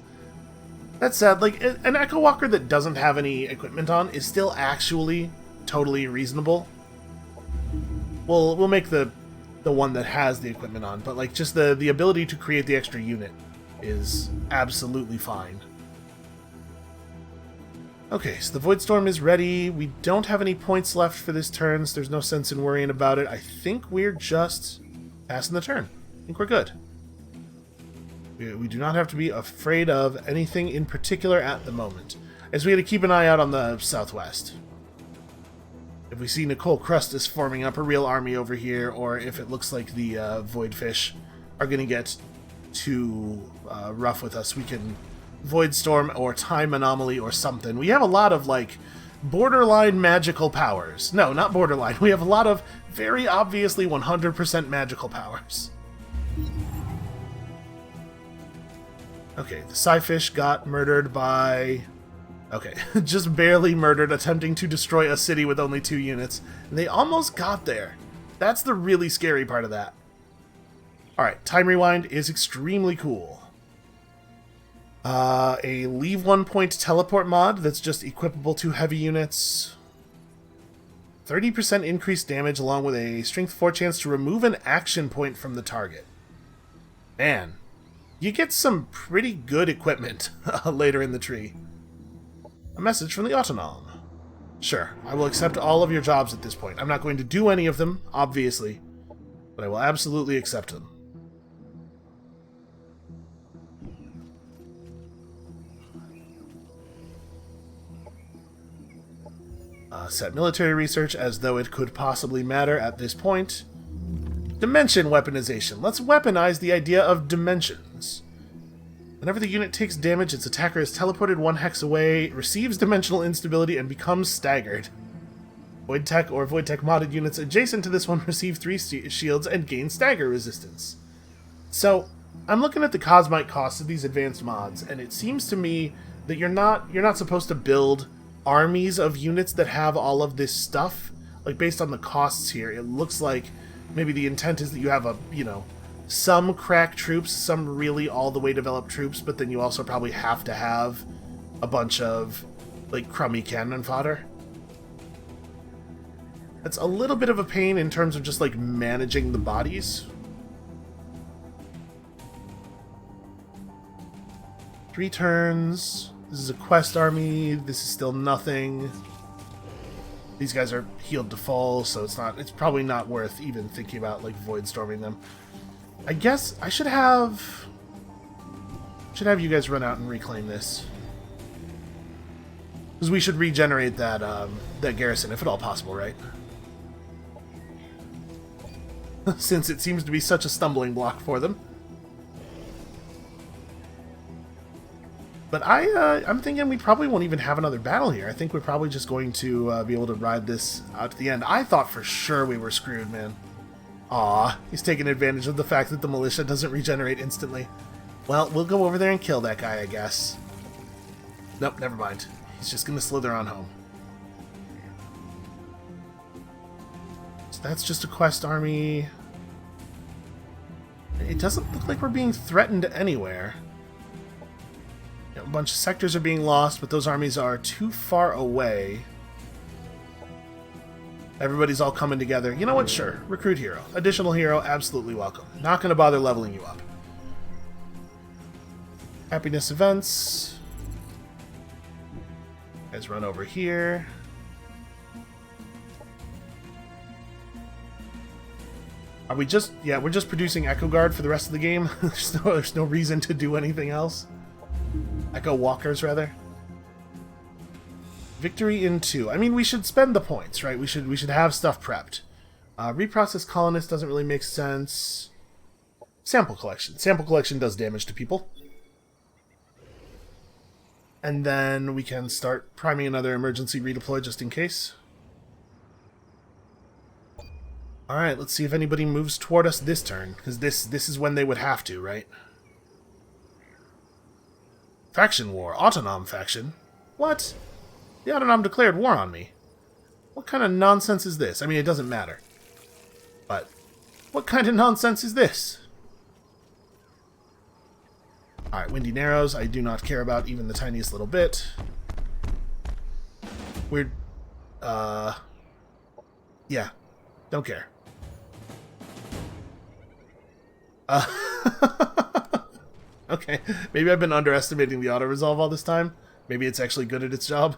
That's sad. Like, an Echo Walker that doesn't have any equipment on is still actually totally reasonable. We'll make the one that has the equipment on, but like just the ability to create the extra unit is absolutely fine. Okay, so the Void Storm is ready. We don't have any points left for this turn, so there's no sense in worrying about it. I think we're just passing the turn. I think we're good. We do not have to be afraid of anything in particular at the moment, as we got to keep an eye out on the southwest. If we see Nicole Crustus forming up a real army over here, or if it looks like the Voidfish are going to get too rough with us, we can Void Storm or Time Anomaly or something. We have a lot of, like, borderline magical powers. No, not borderline. We have a lot of very obviously 100% magical powers. Okay, the Psyfish got murdered by... Okay, just barely murdered, attempting to destroy a city with only 2 units. And they almost got there. That's the really scary part of that. Alright, Time Rewind is extremely cool. A leave 1 point teleport mod that's just equipable to heavy units. 30% increased damage along with a strength 4 chance to remove an action point from the target. Man, you get some pretty good equipment later in the tree. A message from the Autonome. Sure, I will accept all of your jobs at this point. I'm not going to do any of them, obviously, but I will absolutely accept them. Set military research as though it could possibly matter at this point. Dimension weaponization. Let's weaponize the idea of dimensions. Whenever the unit takes damage, its attacker is teleported 1 hex away, receives dimensional instability, and becomes staggered. Void Tech or Void Tech modded units adjacent to this one receive 3 shields and gain stagger resistance. So, I'm looking at the Cosmite costs of these advanced mods, and it seems to me that you're not supposed to build armies of units that have all of this stuff. Like, based on the costs here, it looks like maybe the intent is that you have some crack troops, some really all the way developed troops, but then you also probably have to have a bunch of, like, crummy cannon fodder. That's a little bit of a pain in terms of just, like, managing the bodies. 3 turns. This is a quest army. This is still nothing. These guys are healed to full, so it's probably not worth even thinking about, like, void storming them. I guess I should have you guys run out and reclaim this, because we should regenerate that that garrison if at all possible, right? Since it seems to be such a stumbling block for them. But I'm thinking we probably won't even have another battle here. I think we're probably just going to be able to ride this out to the end. I thought for sure we were screwed, man. Aw, he's taking advantage of the fact that the militia doesn't regenerate instantly. Well, we'll go over there and kill that guy, I guess. Nope, never mind. He's just gonna slither on home. So that's just a quest army. It doesn't look like we're being threatened anywhere. You know, a bunch of sectors are being lost, but those armies are too far away. Everybody's all coming together. You know what? Sure. Recruit hero. Additional hero, absolutely welcome. Not going to bother leveling you up. Happiness events. Guys run over here. Are we just... Yeah, we're just producing Echo Guard for the rest of the game. there's no reason to do anything else. Echo Walkers, rather. Victory in 2. I mean, we should spend the points, right? We should have stuff prepped. Reprocess colonist doesn't really make sense. Sample collection. Sample collection does damage to people. And then we can start priming another emergency redeploy just in case. Alright, let's see if anybody moves toward us this turn, because this is when they would have to, right? Faction war. Autonom faction? What? The Autonom declared war on me. What kind of nonsense is this? I mean, it doesn't matter. But, what kind of nonsense is this? Alright, Windy Narrows, I do not care about even the tiniest little bit. Weird... Yeah. Don't care. Okay, maybe I've been underestimating the auto-resolve all this time. Maybe it's actually good at its job.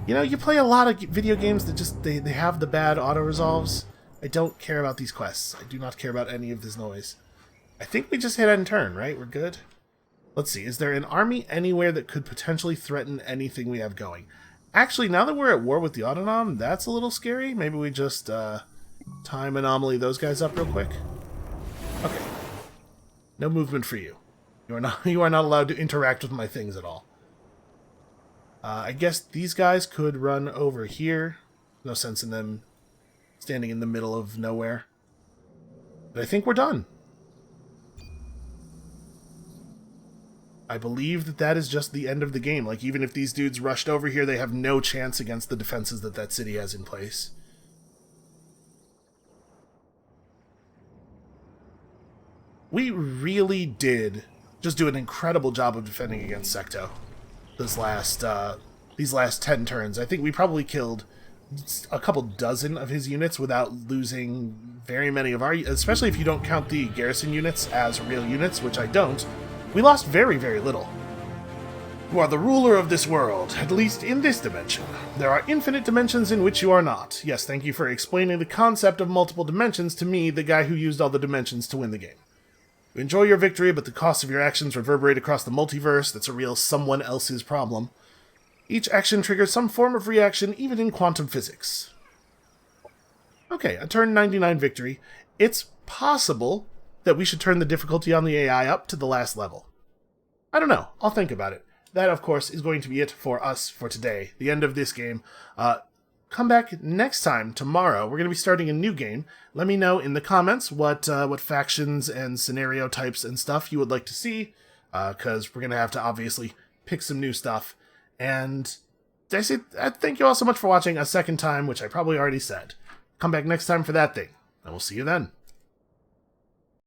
You know, you play a lot of video games that just, they have the bad auto-resolves. I don't care about these quests. I do not care about any of this noise. I think we just hit end turn, right? We're good? Let's see, is there an army anywhere that could potentially threaten anything we have going? Actually, now that we're at war with the Autonom, that's a little scary. Maybe we just, time anomaly those guys up real quick. Okay. No movement for you. You are not allowed to interact with my things at all. I guess these guys could run over here. No sense in them standing in the middle of nowhere. But I think we're done. I believe that that is just the end of the game. Like, even if these dudes rushed over here, they have no chance against the defenses that that city has in place. We really did just do an incredible job of defending against Secto. These last 10 turns. I think we probably killed a couple dozen of his units without losing very many of our... Especially if you don't count the garrison units as real units, which I don't. We lost very, very little. You are the ruler of this world, at least in this dimension. There are infinite dimensions in which you are not. Yes, thank you for explaining the concept of multiple dimensions to me, the guy who used all the dimensions to win the game. You enjoy your victory, but the costs of your actions reverberate across the multiverse. That's a real someone else's problem. Each action triggers some form of reaction, even in quantum physics. Okay, a turn 99 victory. It's possible that we should turn the difficulty on the AI up to the last level. I don't know. I'll think about it. That, of course, is going to be it for us for today. The end of this game. Come back next time, tomorrow. We're going to be starting a new game. Let me know in the comments what factions and scenario types and stuff you would like to see, because we're going to have to obviously pick some new stuff. And I thank you all so much for watching a second time, which I probably already said. Come back next time for that thing, and we'll see you then.